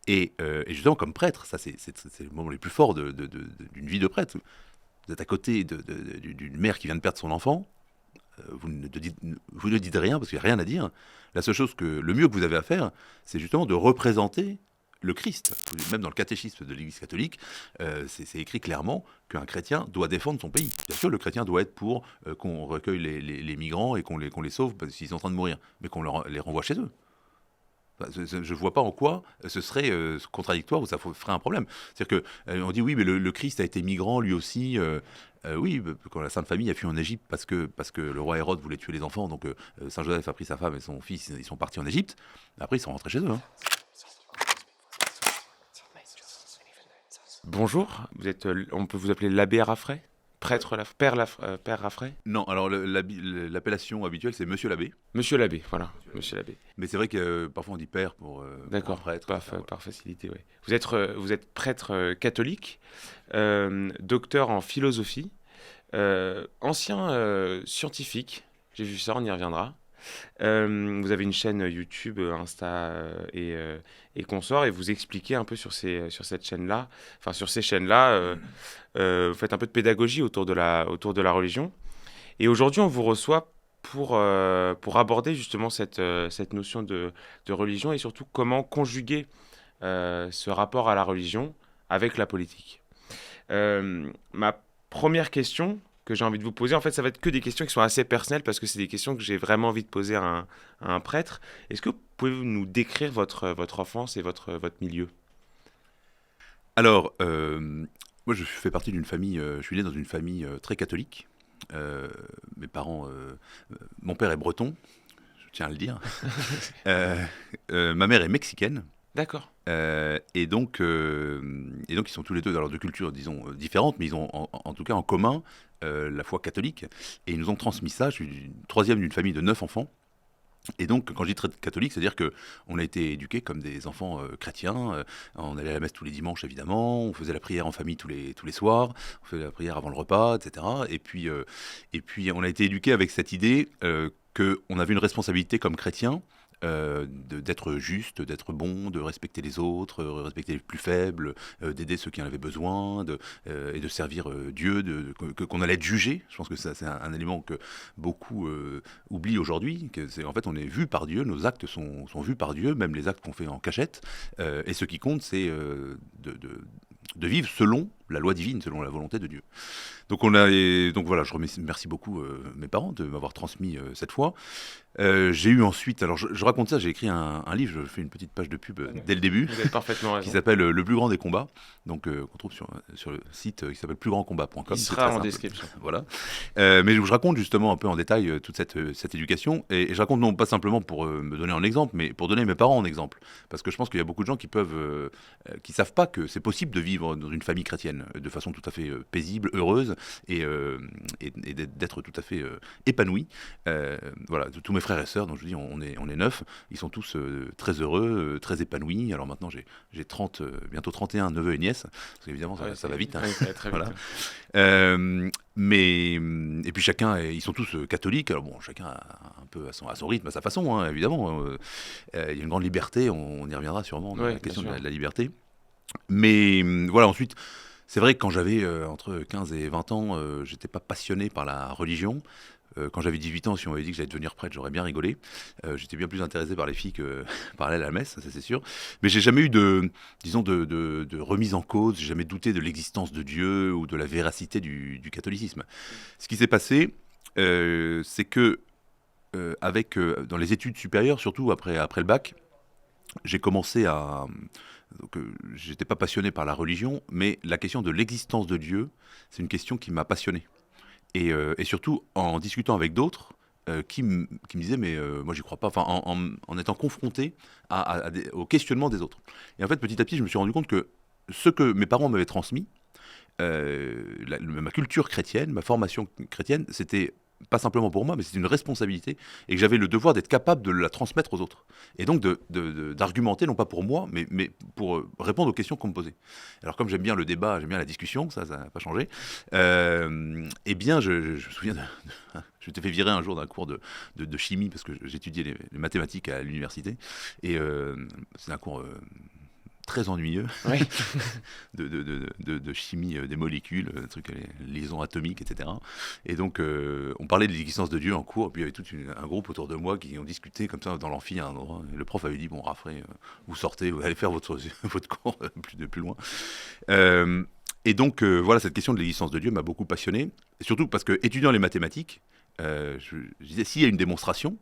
Et justement, comme prêtre, ça c'est le moment le plus fort d'une vie de prêtre. Vous êtes à côté d'une mère qui vient de perdre son enfant, vous ne dites rien parce qu'il n'y a rien à dire. La seule chose le mieux que vous avez à faire, c'est justement de représenter le Christ. Même dans le catéchisme de l'Église catholique, c'est écrit clairement qu'un chrétien doit défendre son pays. Bien sûr, le chrétien doit être pour qu'on recueille les migrants et qu'on les sauve parce qu'ils sont en train de mourir, mais qu'on les renvoie chez eux. Je ne vois pas en quoi ce serait contradictoire ou ça ferait un problème. C'est-à-dire qu'on dit oui, mais le Christ a été migrant lui aussi. Oui, quand la Sainte Famille a fui en Égypte parce que le roi Hérode voulait tuer les enfants, donc Saint Joseph a pris sa femme et son fils, ils sont partis en Égypte. Après, ils sont rentrés chez eux. Hein. Bonjour, on peut vous appeler l'abbé Raffray? Père Raffray? Non, alors l'appellation habituelle, c'est Monsieur l'abbé. Monsieur l'abbé, voilà, monsieur l'abbé. Mais c'est vrai que parfois on dit père pour un D'accord, prêtre. par facilité, oui. Vous êtes prêtre catholique, docteur en philosophie, ancien scientifique, j'ai vu ça, on y reviendra. Vous avez une chaîne YouTube, Insta et consorts, et vous expliquez un peu sur cette chaîne-là, enfin sur ces chaînes-là, vous faites un peu de pédagogie autour de la religion. Et aujourd'hui, on vous reçoit pour aborder justement cette notion de religion et surtout comment conjuguer ce rapport à la religion avec la politique. Ma première question que j'ai envie de vous poser, en fait, ça va être que des questions qui sont assez personnelles parce que c'est des questions que j'ai vraiment envie de poser à un prêtre. Est-ce que vous pouvez nous décrire votre enfance et votre milieu? Alors, moi je fais partie d'une famille, je suis né dans une famille très catholique. Mes parents, mon père est breton, je tiens à le dire. Ma mère est mexicaine. D'accord. Et donc ils sont tous les deux alors, de cultures, disons, différentes, mais ils ont en tout cas en commun la foi catholique. Et ils nous ont transmis ça. Je suis troisième d'une famille de 9 enfants. Et donc, quand je dis très catholique, c'est-à-dire qu'on a été éduqués comme des enfants chrétiens. On allait à la messe tous les dimanches, évidemment. On faisait la prière en famille tous les soirs. On faisait la prière avant le repas, etc. Et puis on a été éduqués avec cette idée qu'on avait une responsabilité comme chrétiens d'être juste, d'être bon, de respecter les autres, respecter les plus faibles, d'aider ceux qui en avaient besoin, et de servir Dieu, qu'on allait être jugé. Je pense que ça, c'est un élément que beaucoup oublient aujourd'hui. En fait, on est vu par Dieu, nos actes sont vus par Dieu, même les actes qu'on fait en cachette. Et ce qui compte, c'est de vivre selon la loi divine, selon la volonté de Dieu. Donc voilà, je remercie beaucoup mes parents de m'avoir transmis cette foi. J'ai eu ensuite, alors je raconte ça, j'ai écrit un livre, je fais une petite page de pub dès le début, Vous avez parfaitement raison. qui s'appelle Le plus grand des combats, donc qu'on trouve sur le site qui s'appelle plusgrandcombat.com. Il sera en description. Voilà. Mais je raconte justement un peu en détail toute cette éducation, et je raconte non pas simplement pour me donner un exemple, mais pour donner mes parents en exemple, parce que je pense qu'il y a beaucoup de gens qui savent pas que c'est possible de vivre dans une famille chrétienne de façon tout à fait paisible, heureuse, et d'être tout à fait épanoui. Voilà, tous mes frères et sœurs, donc je vous dis, on est 9, ils sont tous très heureux, très épanouis. Alors maintenant, j'ai 30, bientôt 31 neveux et nièces, parce qu'évidemment, ça va vite. Hein. Oui, ça va très vite. Voilà. Et puis ils sont tous catholiques. Alors bon, chacun un peu à son rythme, à sa façon, hein, évidemment. Il y a une grande liberté, on y reviendra sûrement dans la question de la liberté. Mais voilà, ensuite, c'est vrai que quand j'avais entre 15 et 20 ans, j'étais pas passionné par la religion. Quand j'avais 18 ans, si on m'avait dit que j'allais devenir prêtre, j'aurais bien rigolé. J'étais bien plus intéressé par les filles que par aller à la messe, ça c'est sûr. Mais j'ai jamais eu de remise en cause, j'ai jamais douté de l'existence de Dieu ou de la véracité du catholicisme. Ce qui s'est passé, c'est que dans les études supérieures, surtout après le bac, j'ai commencé à... Donc, j'étais pas passionné par la religion, mais la question de l'existence de Dieu, c'est une question qui m'a passionné. Et surtout, en discutant avec d'autres qui me disaient, mais moi, j'y crois pas, enfin, en étant confronté au questionnement des autres. Et en fait, petit à petit, je me suis rendu compte que ce que mes parents m'avaient transmis, ma culture chrétienne, ma formation chrétienne, c'était pas simplement pour moi, mais c'est une responsabilité, et que j'avais le devoir d'être capable de la transmettre aux autres. Et donc d'argumenter, non pas pour moi, mais pour répondre aux questions qu'on me posait. Alors comme j'aime bien le débat, j'aime bien la discussion, ça n'a pas changé, eh bien je me souviens je t'ai fait virer un jour d'un cours de chimie, parce que j'étudiais les mathématiques à l'université, et c'est un cours très ennuyeux, Oui. de chimie des molécules, trucs, les liaisons atomiques, etc. Et donc, on parlait de l'existence de Dieu en cours, et puis il y avait tout un groupe autour de moi qui ont discuté comme ça dans l'amphi à un endroit. Et le prof avait dit, bon, Raffray, vous sortez, vous allez faire votre cours plus loin. Et donc, voilà, cette question de l'existence de Dieu m'a beaucoup passionné, surtout parce que, étudiant les mathématiques, je disais, s'il y a une démonstration,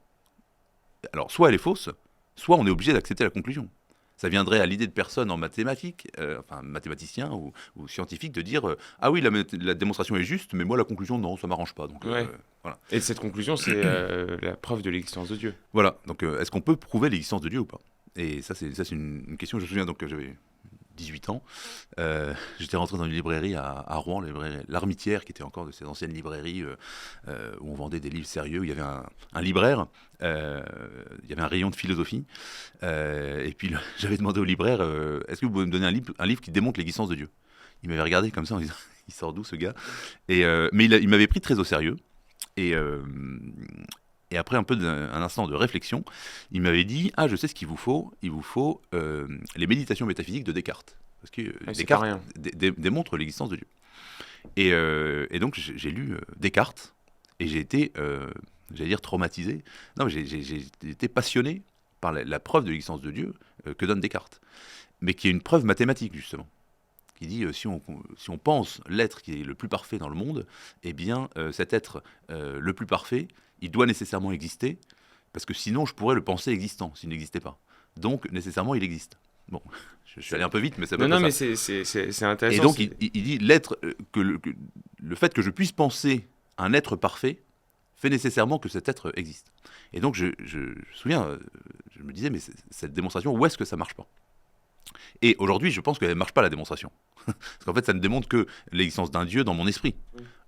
alors soit elle est fausse, soit on est obligé d'accepter la conclusion. Ça viendrait à l'idée de personne en mathématiques, enfin mathématicien ou scientifique, de dire ah oui, la démonstration est juste, mais moi la conclusion, non, ça m'arrange pas. Donc, Ouais. voilà. Et cette conclusion, c'est la preuve de l'existence de Dieu. Voilà, donc est-ce qu'on peut prouver l'existence de Dieu ou pas? Et ça, c'est une question, je me souviens, donc j'avais 18 ans. J'étais rentré dans une librairie à Rouen, la librairie L'Armitière, qui était encore de ces anciennes librairies où on vendait des livres sérieux. Il y avait un libraire, il y avait un rayon de philosophie. Et puis j'avais demandé au libraire est-ce que vous pouvez me donner un livre qui démontre l'existence de Dieu? Il m'avait regardé comme ça en disant il sort d'où ce gars? Mais il m'avait pris très au sérieux. Et après un instant de réflexion, il m'avait dit ah, je sais ce qu'il vous faut. Il vous faut les métaphysiques de Descartes, parce que Descartes démontre l'existence de Dieu. Et donc j'ai lu Descartes et j'ai été, j'allais dire traumatisé. Non, j'ai été passionné par la preuve de l'existence de Dieu que donne Descartes, mais qui est une preuve mathématique justement. Qui dit si on pense l'être qui est le plus parfait dans le monde, eh bien cet être le plus parfait, il doit nécessairement exister, parce que sinon je pourrais le penser existant s'il n'existait pas. Donc nécessairement il existe. Bon, je suis allé un peu vite, mais ça peut Non, mais ça. c'est intéressant. Et donc il dit l'être, le fait que je puisse penser un être parfait fait nécessairement que cet être existe. Et donc je me souviens, je me disais mais cette démonstration, où est-ce que ça marche pas? Et aujourd'hui, je pense qu'elle ne marche pas, la démonstration. Parce qu'en fait, ça ne démontre que l'existence d'un Dieu dans mon esprit.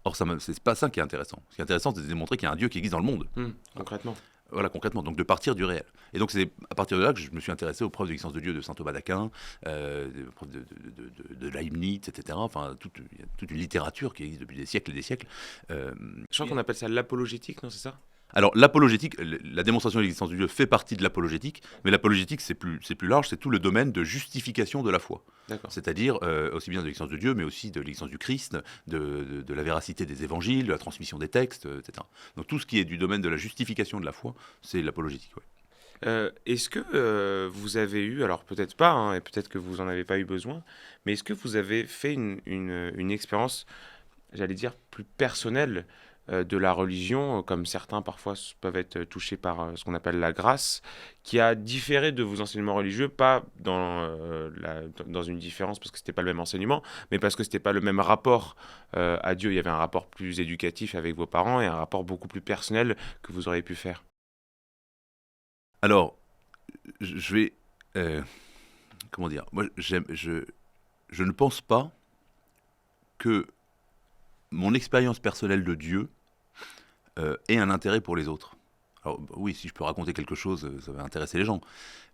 Or, c'est pas ça qui est intéressant. Ce qui est intéressant, c'est de démontrer qu'il y a un Dieu qui existe dans le monde. Concrètement. Voilà, concrètement. Donc, de partir du réel. Et donc, c'est à partir de là que je me suis intéressé aux preuves de l'existence de Dieu de saint Thomas d'Aquin, aux preuves de Leibniz, etc. Enfin, il y a toute une littérature qui existe depuis des siècles et des siècles. Je crois qu'on appelle ça l'apologétique, non, c'est ça? Alors, l'apologétique, la démonstration de l'existence de Dieu fait partie de l'apologétique, mais l'apologétique, c'est plus large, c'est tout le domaine de justification de la foi. D'accord. C'est-à-dire aussi bien de l'existence de Dieu, mais aussi de l'existence du Christ, de la véracité des évangiles, de la transmission des textes, etc. Donc tout ce qui est du domaine de la justification de la foi, c'est l'apologétique. Ouais. Est-ce que vous avez eu, alors peut-être pas, hein, et peut-être que vous n'en avez pas eu besoin, mais est-ce que vous avez fait une expérience, j'allais dire, plus personnelle de la religion, comme certains parfois peuvent être touchés par ce qu'on appelle la grâce, qui a différé de vos enseignements religieux, pas dans une différence parce que c'était pas le même enseignement, mais parce que c'était pas le même rapport à Dieu. Il y avait un rapport plus éducatif avec vos parents et un rapport beaucoup plus personnel que vous auriez pu faire. Alors, je vais... comment dire? Moi, je ne pense pas que mon expérience personnelle de Dieu ait un intérêt pour les autres. Alors oui, si je peux raconter quelque chose, ça va intéresser les gens.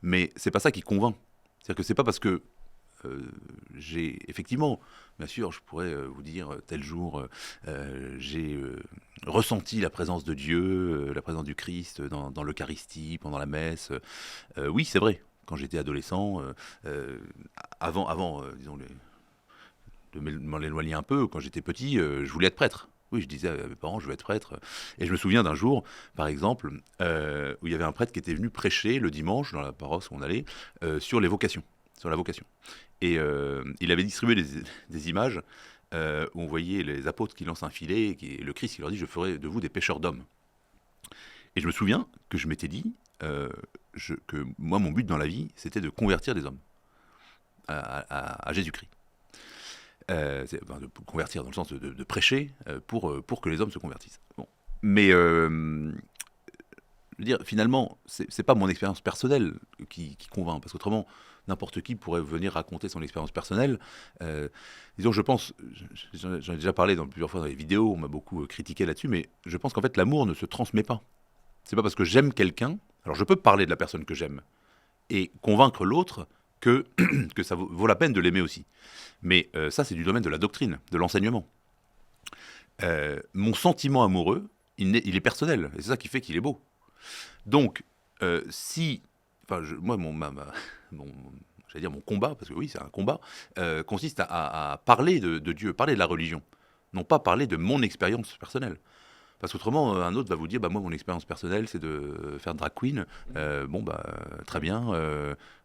Mais c'est pas ça qui convainc. C'est-à-dire que c'est pas parce que j'ai... Effectivement, bien sûr, je pourrais vous dire, tel jour, j'ai ressenti la présence de Dieu, la présence du Christ dans l'Eucharistie, pendant la messe. Oui, c'est vrai. Quand j'étais adolescent, avant disons, de m'en éloigner un peu, quand j'étais petit, je voulais être prêtre. Oui, je disais à mes parents, je veux être prêtre. Et je me souviens d'un jour, par exemple, où il y avait un prêtre qui était venu prêcher le dimanche, dans la paroisse où on allait, sur les vocations, sur la vocation. Et il avait distribué des images où on voyait les apôtres qui lancent un filet, et le Christ qui leur dit « Je ferai de vous des pêcheurs d'hommes ». Et je me souviens que je m'étais dit que moi, mon but dans la vie, c'était de convertir des hommes à Jésus-Christ. De convertir dans le sens de prêcher pour que les hommes se convertissent. Bon. Mais je veux dire, finalement, c'est pas mon expérience personnelle qui convainc, parce qu'autrement, n'importe qui pourrait venir raconter son expérience personnelle. Disons, je pense, j'en ai déjà parlé plusieurs fois dans les vidéos, on m'a beaucoup critiqué là-dessus, mais je pense qu'en fait, l'amour ne se transmet pas. C'est pas parce que j'aime quelqu'un, alors je peux parler de la personne que j'aime, et convaincre l'autre que ça vaut la peine de l'aimer aussi. Mais ça, c'est du domaine de la doctrine, de l'enseignement. Mon sentiment amoureux, il est personnel, et c'est ça qui fait qu'il est beau. Donc, moi, j'allais dire mon combat, parce que oui, c'est un combat, consiste à parler de Dieu, parler de la religion, non pas parler de mon expérience personnelle. Parce qu'autrement, un autre va vous dire, bah moi, mon expérience personnelle, c'est de faire drag queen. Bon, bah, très bien.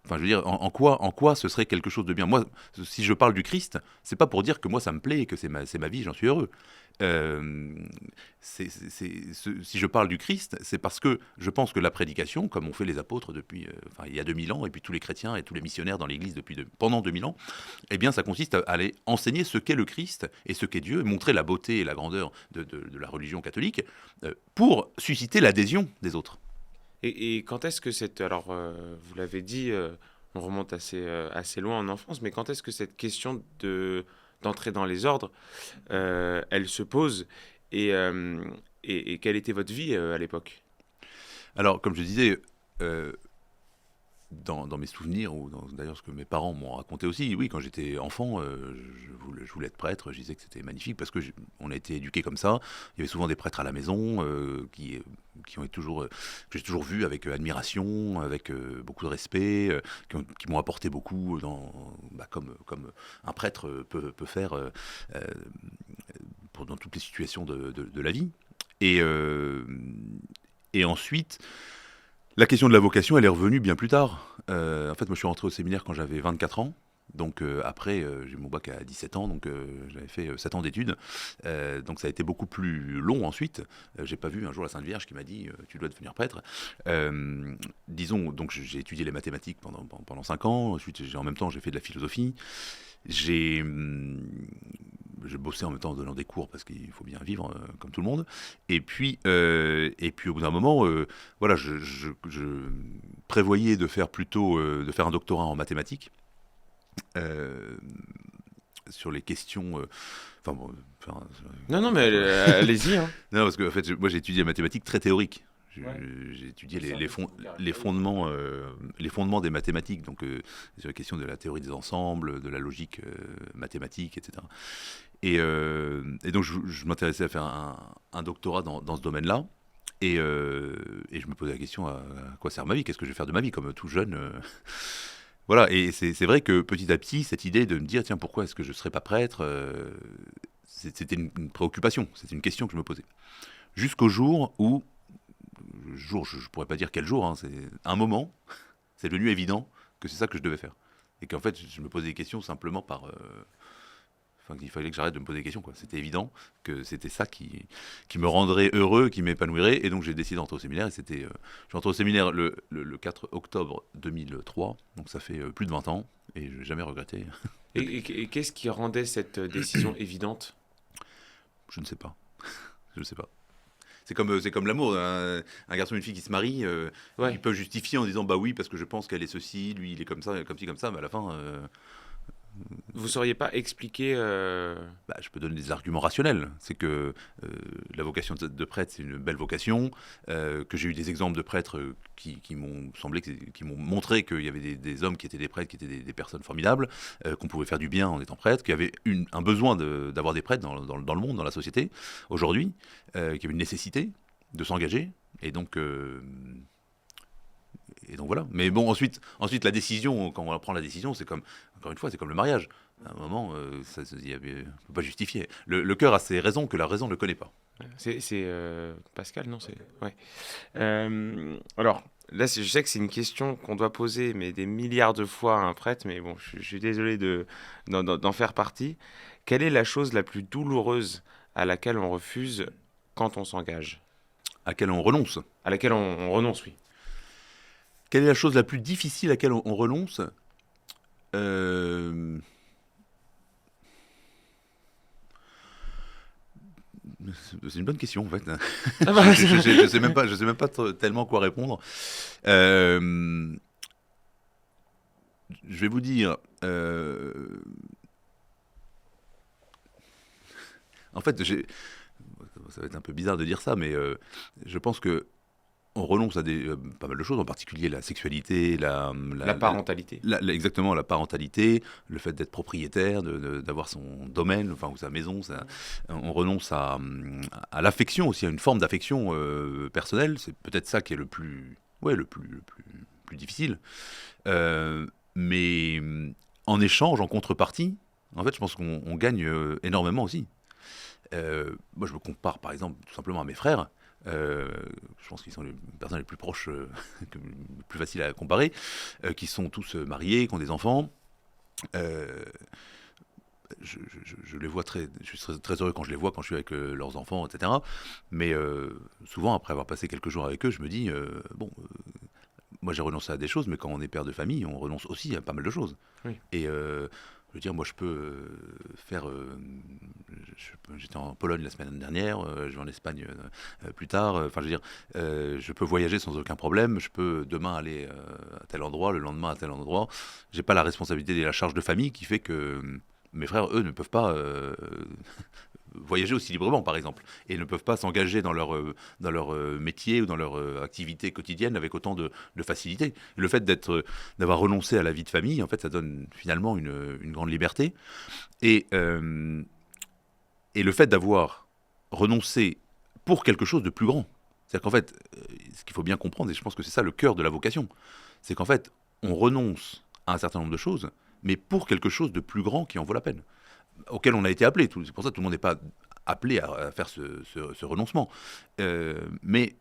Enfin, je veux dire, en quoi ce serait quelque chose de bien? Moi, si je parle du Christ, c'est pas pour dire que moi, ça me plaît et que c'est ma vie, j'en suis heureux. Euh, si je parle du Christ, c'est parce que je pense que la prédication, comme ont fait les apôtres depuis, enfin, il y a 2000 ans, et puis tous les chrétiens et tous les missionnaires dans l'Église pendant 2000 ans, eh bien, ça consiste à aller enseigner ce qu'est le Christ et ce qu'est Dieu, et montrer la beauté et la grandeur de la religion catholique pour susciter l'adhésion des autres. Et quand est-ce que cette... Alors, vous l'avez dit, on remonte assez loin en enfance, mais quand est-ce que cette question d'entrer dans les ordres, elle se pose et quelle était votre vie à l'époque? Alors, comme je disais, dans mes souvenirs, ou d'ailleurs ce que mes parents m'ont raconté aussi, oui, quand j'étais enfant, je voulais être prêtre, je disais que c'était magnifique parce que on a été éduqués comme ça. Il y avait souvent des prêtres à la maison qui ont toujours, que j'ai toujours vu avec admiration, avec beaucoup de respect, qui m'ont apporté beaucoup comme un prêtre peut faire dans toutes les situations de la vie. Et, euh, et ensuite, la question de la vocation, elle est revenue bien plus tard. En fait, moi, je suis rentré au séminaire quand j'avais 24 ans. Donc après, j'ai eu mon bac à 17 ans, donc j'avais fait 7 ans d'études. Donc ça a été beaucoup plus long ensuite. J'ai pas vu un jour la Sainte Vierge qui m'a dit tu dois devenir prêtre. Disons, donc j'ai étudié les mathématiques pendant 5 ans. Ensuite, en même temps, j'ai fait de la philosophie. J'ai bossé en même temps en donnant des cours parce qu'il faut bien vivre comme tout le monde. Et puis au bout d'un moment, voilà, je prévoyais de faire plutôt de faire un doctorat en mathématiques euh, sur les questions. Non, non, mais allez-y, hein. Non, parce que en fait, moi j'ai étudié les mathématiques très théoriques. Ouais. J'ai étudié C'est un peu plus les carré. fondements des mathématiques, donc sur la question de la théorie des ensembles, de la logique mathématique, etc. Et donc je m'intéressais à faire un doctorat dans ce domaine-là. Et je me posais la question à quoi sert ma vie? Qu'est-ce que je vais faire de ma vie comme tout jeune Voilà, et c'est vrai que petit à petit, cette idée de me dire, tiens, pourquoi est-ce que je ne serais pas prêtre c'était une préoccupation, c'était une question que je me posais. Jusqu'au jour où, je ne pourrais pas dire quel jour, hein, c'est un moment, c'est devenu évident que c'est ça que je devais faire. Et qu'en fait, je me posais des questions simplement enfin, qu'il fallait que j'arrête de me poser des questions, quoi. C'était évident que c'était ça qui me rendrait heureux, qui m'épanouirait. Et donc j'ai décidé d'entrer au séminaire. Et je suis entré au séminaire le 4 octobre 2003. Donc ça fait plus de 20 ans. Et je n'ai jamais regretté depuis. Et qu'est-ce qui rendait cette décision évidente? Je ne sais pas. Je ne sais pas. C'est comme l'amour. Un garçon et une fille qui se marient, ils Ouais. peuvent justifier en disant bah oui, parce que je pense qu'elle est ceci, lui il est comme ça, comme ci, comme ça. Mais à la fin, Vous sauriez pas expliquer bah, je peux donner des arguments rationnels. C'est que la vocation de prêtre, c'est une belle vocation, que j'ai eu des exemples de prêtres qui m'ont semblé, qui m'ont montré qu'il y avait des hommes qui étaient des prêtres, qui étaient des personnes formidables, qu'on pouvait faire du bien en étant prêtre, qu'il y avait un besoin d'avoir des prêtres dans le monde, dans la société, aujourd'hui, qu'il y avait une nécessité de s'engager. Et donc, voilà. Mais bon, ensuite, la décision, quand on prend la décision, c'est comme, encore une fois, c'est comme le mariage. À un moment, on ne peut pas justifier. Le cœur a ses raisons que la raison ne connaît pas. c'est Pascal, non? C'est ouais. Alors là, je sais que c'est une question qu'on doit poser, mais des milliards de fois à un prêtre, mais bon, je suis désolé d'en faire partie. Quelle est la chose la plus douloureuse à laquelle on refuse quand on s'engage? À laquelle on renonce. À laquelle on renonce, oui. Quelle est la chose la plus difficile à laquelle on renonce Euh, C'est une bonne question en fait. Ah bah, Je sais même pas tellement quoi répondre. Euh, je vais vous dire. En fait, ça va être un peu bizarre de dire ça, mais je pense que on renonce à pas mal de choses, en particulier la sexualité, la parentalité. exactement la parentalité, le fait d'être propriétaire, d'avoir son domaine, enfin ou sa maison. On renonce à l'affection aussi, à une forme d'affection personnelle. C'est peut-être ça qui est le plus difficile. Euh, Mais en échange, en contrepartie, en fait, je pense qu'on gagne énormément aussi. Moi, je me compare, par exemple, tout simplement à mes frères. Je pense qu'ils sont les personnes les plus proches, les plus faciles à comparer, qui sont tous mariés, qui ont des enfants. Euh, je les vois je suis très, très heureux quand je les vois, quand je suis avec leurs enfants, etc. Mais souvent, après avoir passé quelques jours avec eux, je me dis, bon, moi j'ai renoncé à des choses, mais quand on est père de famille, on renonce aussi à pas mal de choses. Oui. Et je veux dire, moi je peux faire. J'étais en Pologne la semaine dernière, je vais en Espagne plus tard. Enfin, je veux dire, je peux voyager sans aucun problème. Je peux demain aller à tel endroit, le lendemain à tel endroit. J'ai pas la responsabilité et la charge de famille qui fait que mes frères, eux, ne peuvent pas voyager aussi librement, par exemple, et ne peuvent pas s'engager dans leur métier ou dans leur activité quotidienne avec autant de facilité. Et le fait d'avoir renoncé à la vie de famille, en fait, ça donne finalement une grande liberté. Et, euh, et le fait d'avoir renoncé pour quelque chose de plus grand. C'est-à-dire qu'en fait, ce qu'il faut bien comprendre, et je pense que c'est ça le cœur de la vocation, c'est qu'en fait, on renonce à un certain nombre de choses, mais pour quelque chose de plus grand qui en vaut la peine, auquel on a été appelé. C'est pour ça que tout le monde n'est pas appelé à faire ce renoncement. Mais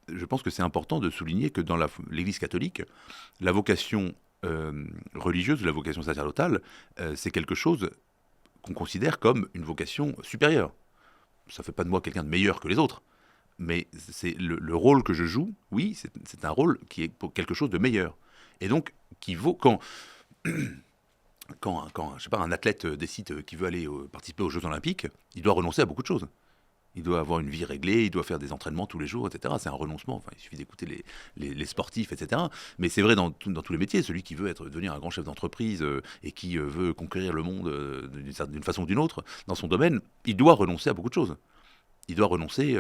je pense que c'est important de souligner que dans l'Église catholique, la vocation religieuse, la vocation sacerdotale, c'est quelque chose qu'on considère comme une vocation supérieure. Ça ne fait pas de moi quelqu'un de meilleur que les autres, mais c'est le rôle que je joue, oui, c'est un rôle qui est pour quelque chose de meilleur. Et donc, qui vaut quand je sais pas, un athlète décide qu'il veut aller participer aux Jeux Olympiques, il doit renoncer à beaucoup de choses. Il doit avoir une vie réglée, il doit faire des entraînements tous les jours, etc. C'est un renoncement. Enfin, il suffit d'écouter les sportifs, etc. Mais c'est vrai dans tous les métiers. Celui qui veut devenir un grand chef d'entreprise et qui veut conquérir le monde d'une façon ou d'une autre dans son domaine, il doit renoncer à beaucoup de choses. Il doit renoncer.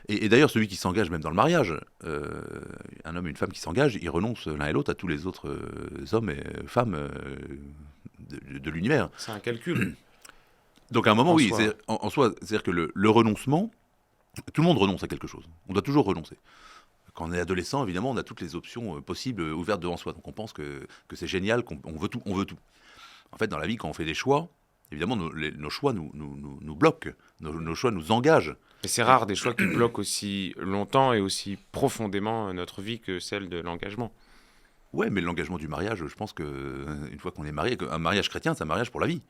Et d'ailleurs, celui qui s'engage même dans le mariage, un homme et une femme qui s'engagent, ils renoncent l'un et l'autre à tous les autres hommes et femmes de l'univers. C'est un calcul. Donc à un moment, En oui, soi. en soi, c'est-à-dire que le renoncement, tout le monde renonce à quelque chose. On doit toujours renoncer. Quand on est adolescent, évidemment, on a toutes les options possibles ouvertes devant soi. Donc on pense que c'est génial, qu'on veut tout, on veut tout. En fait, dans la vie, quand on fait des choix, évidemment, nos choix nous bloquent, nos choix nous engagent. Et c'est rare des choix qui bloquent aussi longtemps et aussi profondément notre vie que celle de l'engagement. Ouais, mais l'engagement du mariage, je pense que une fois qu'on est marié, un mariage chrétien, c'est un mariage pour la vie.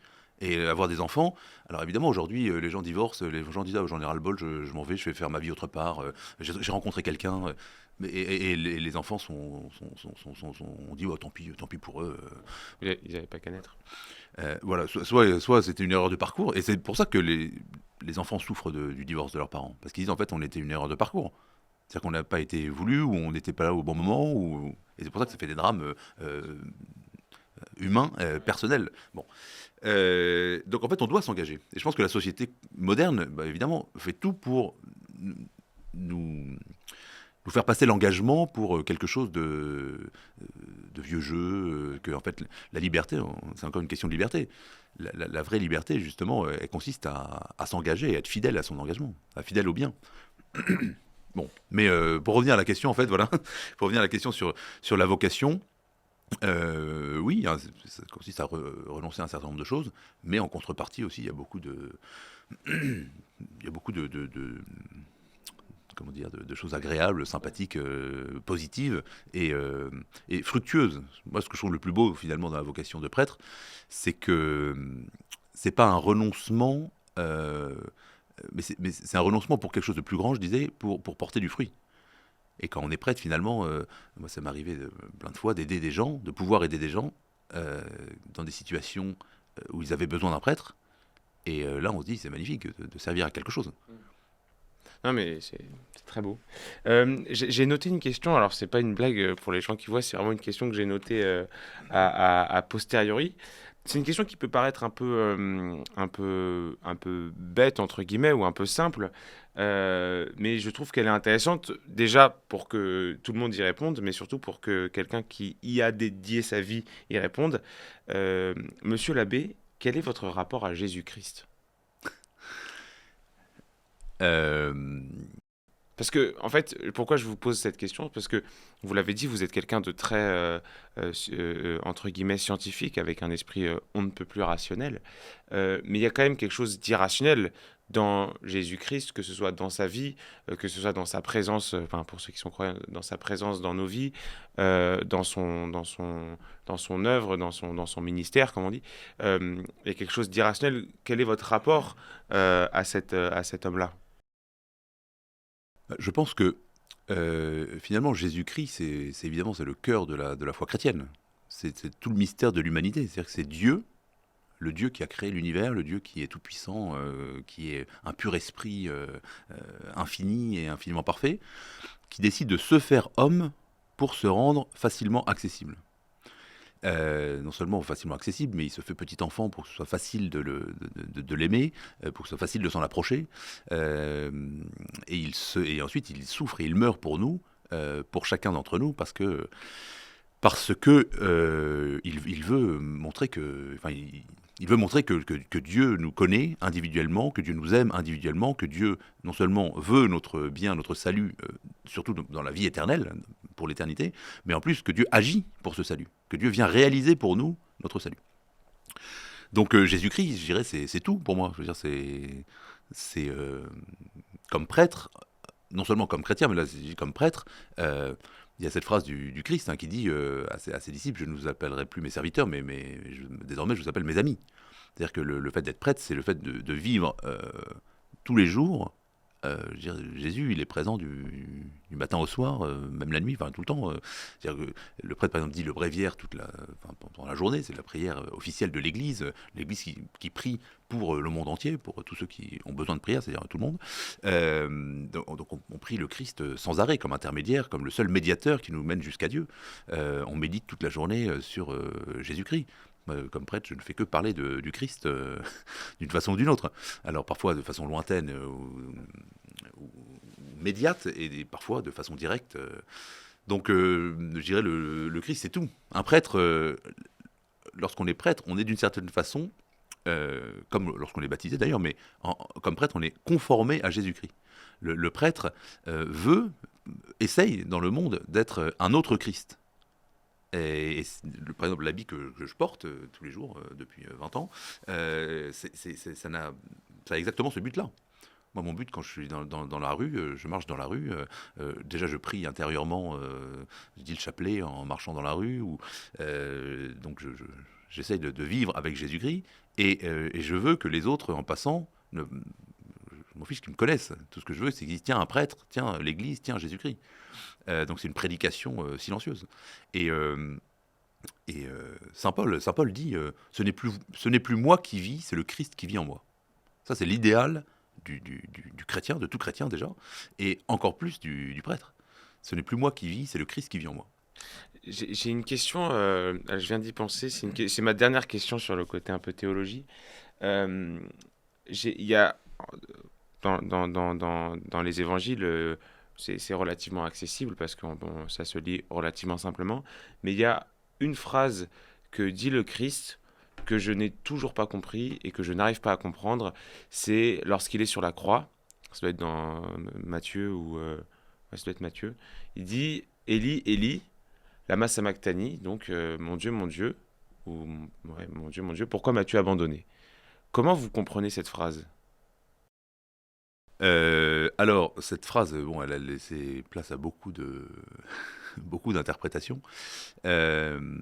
Et avoir des enfants, alors évidemment aujourd'hui les gens divorcent, les gens disent ah, j'en ai ras le bol, je m'en vais, je vais faire ma vie autre part, j'ai rencontré quelqu'un, et les enfants on dit oh, tant pis pour eux. Ils n'avaient pas qu'à naître. Voilà, soit c'était une erreur de parcours, et c'est pour ça que les enfants souffrent du divorce de leurs parents, parce qu'ils disent en fait on était une erreur de parcours. C'est-à-dire qu'on n'a pas été voulu, ou on n'était pas là au bon moment, et c'est pour ça que ça fait des drames humains, personnels. Bon. Donc en fait, on doit s'engager. Et je pense que la société moderne, bah, évidemment, fait tout pour nous, nous faire passer l'engagement pour quelque chose de vieux jeu, que en fait la liberté, c'est encore une question de liberté. La vraie liberté, justement, elle consiste à s'engager, à être fidèle à son engagement, à fidèle au bien. Bon, mais pour revenir à la question, en fait, voilà, pour revenir à la question sur la vocation, oui, hein, ça consiste à renoncer à un certain nombre de choses, mais en contrepartie aussi, il y a beaucoup il y a beaucoup comment dire, de choses agréables, sympathiques, positives et fructueuses. Moi, ce que je trouve le plus beau finalement dans la vocation de prêtre, c'est que c'est pas un renoncement, mais c'est un renoncement pour quelque chose de plus grand, je disais, pour porter du fruit. Et quand on est prêtre, finalement, moi ça m'est arrivé plein de fois d'aider des gens, de pouvoir aider des gens dans des situations où ils avaient besoin d'un prêtre. Et là, on se dit, c'est magnifique de servir à quelque chose. Non, mais c'est très beau. J'ai noté une question, alors c'est pas une blague pour les gens qui voient, c'est vraiment une question que j'ai notée à posteriori. C'est une question qui peut paraître un peu bête, entre guillemets, ou un peu simple, mais je trouve qu'elle est intéressante, déjà pour que tout le monde y réponde, mais surtout pour que quelqu'un qui y a dédié sa vie y réponde. Monsieur l'abbé, quel est votre rapport à Jésus-Christ? Euh, Parce que, en fait, pourquoi je vous pose cette question? Parce que, vous l'avez dit, vous êtes quelqu'un de très, entre guillemets, scientifique, avec un esprit on ne peut plus rationnel. Mais il y a quand même quelque chose d'irrationnel dans Jésus-Christ, que ce soit dans sa vie, que ce soit dans sa présence, enfin, pour ceux qui sont croyants, dans sa présence dans nos vies, dans son œuvre, dans son ministère, comme on dit. Il y a quelque chose d'irrationnel. Quel est votre rapport à cet homme-là? Je pense que finalement, Jésus-Christ, c'est évidemment c'est le cœur de la foi chrétienne. C'est tout le mystère de l'humanité. C'est-à-dire que c'est Dieu, le Dieu qui a créé l'univers, le Dieu qui est tout-puissant, qui est un pur esprit infini et infiniment parfait, qui décide de se faire homme pour se rendre facilement accessible. Non seulement facilement accessible, mais il se fait petit enfant pour que ce soit facile de l'aimer, pour que ce soit facile de s'en approcher. Euh, et ensuite, il souffre et il meurt pour nous, pour chacun d'entre nous, parce que il veut montrer que, enfin, il veut montrer que Dieu nous connaît individuellement, que Dieu nous aime individuellement, que Dieu non seulement veut notre bien, notre salut, surtout dans la vie éternelle, pour l'éternité, mais en plus que Dieu agit pour ce salut, que Dieu vient réaliser pour nous notre salut. Donc Jésus-Christ, je dirais, c'est tout pour moi. Je veux dire, c'est comme prêtre, non seulement comme chrétien, mais là, comme prêtre. Il y a cette phrase du Christ qui dit à ses disciples, je ne vous appellerai plus mes serviteurs, désormais je vous appelle mes amis. C'est-à-dire que le fait d'être prêtre, c'est le fait de vivre tous les jours. Je veux dire, Jésus, il est présent du matin au soir, même la nuit, enfin tout le temps. C'est-à-dire que le prêtre, par exemple, dit le bréviaire pendant la journée, c'est la prière officielle de l'Église, l'Église qui prie pour le monde entier, pour tous ceux qui ont besoin de prière, c'est-à-dire tout le monde. Donc on prie le Christ sans arrêt, comme intermédiaire, comme le seul médiateur qui nous mène jusqu'à Dieu. On médite toute la journée sur Jésus-Christ. Comme prêtre, je ne fais que parler du Christ d'une façon ou d'une autre. Alors parfois de façon lointaine ou médiate, et parfois de façon directe. Donc je dirais le Christ, c'est tout. Un prêtre, lorsqu'on est prêtre, on est d'une certaine façon, comme lorsqu'on est baptisé d'ailleurs, mais comme prêtre, on est conformé à Jésus-Christ. Le prêtre essaye dans le monde d'être un autre Christ. Par exemple, l'habit que je porte tous les jours depuis 20 ans, ça a exactement ce but-là. Moi, mon but, quand je suis dans la rue, je marche dans la rue, déjà je prie intérieurement, je dis le chapelet en marchant dans la rue, donc j'essaye de vivre avec Jésus-Christ, et je veux que les autres, en passant, je m'en fiche qu'ils me connaissent. Tout ce que je veux, c'est qu'ils disent, tiens, un prêtre, tiens, l'église, tiens, Jésus-Christ. Donc c'est une prédication silencieuse. Et, Saint Paul dit, ce n'est plus moi qui vis, c'est le Christ qui vit en moi. Ça, c'est l'idéal du chrétien, de tout chrétien déjà, et encore plus du prêtre. Ce n'est plus moi qui vis, c'est le Christ qui vit en moi. J'ai une question, je viens d'y penser, c'est ma dernière question sur le côté un peu théologie. Euh, il y a dans les évangiles, c'est relativement accessible parce que bon, ça se lit relativement simplement, mais il y a une phrase que dit le Christ que je n'ai toujours pas compris et que je n'arrive pas à comprendre, c'est lorsqu'il est sur la croix, ça doit être dans Matthieu ouais, ça doit être Matthieu, il dit Élie, Élie, lama sabachthani, donc mon Dieu, ou ouais, mon Dieu, pourquoi m'as-tu abandonné? Comment vous comprenez cette phrase? Alors, cette phrase, bon, elle a laissé place à beaucoup beaucoup d'interprétations. Euh,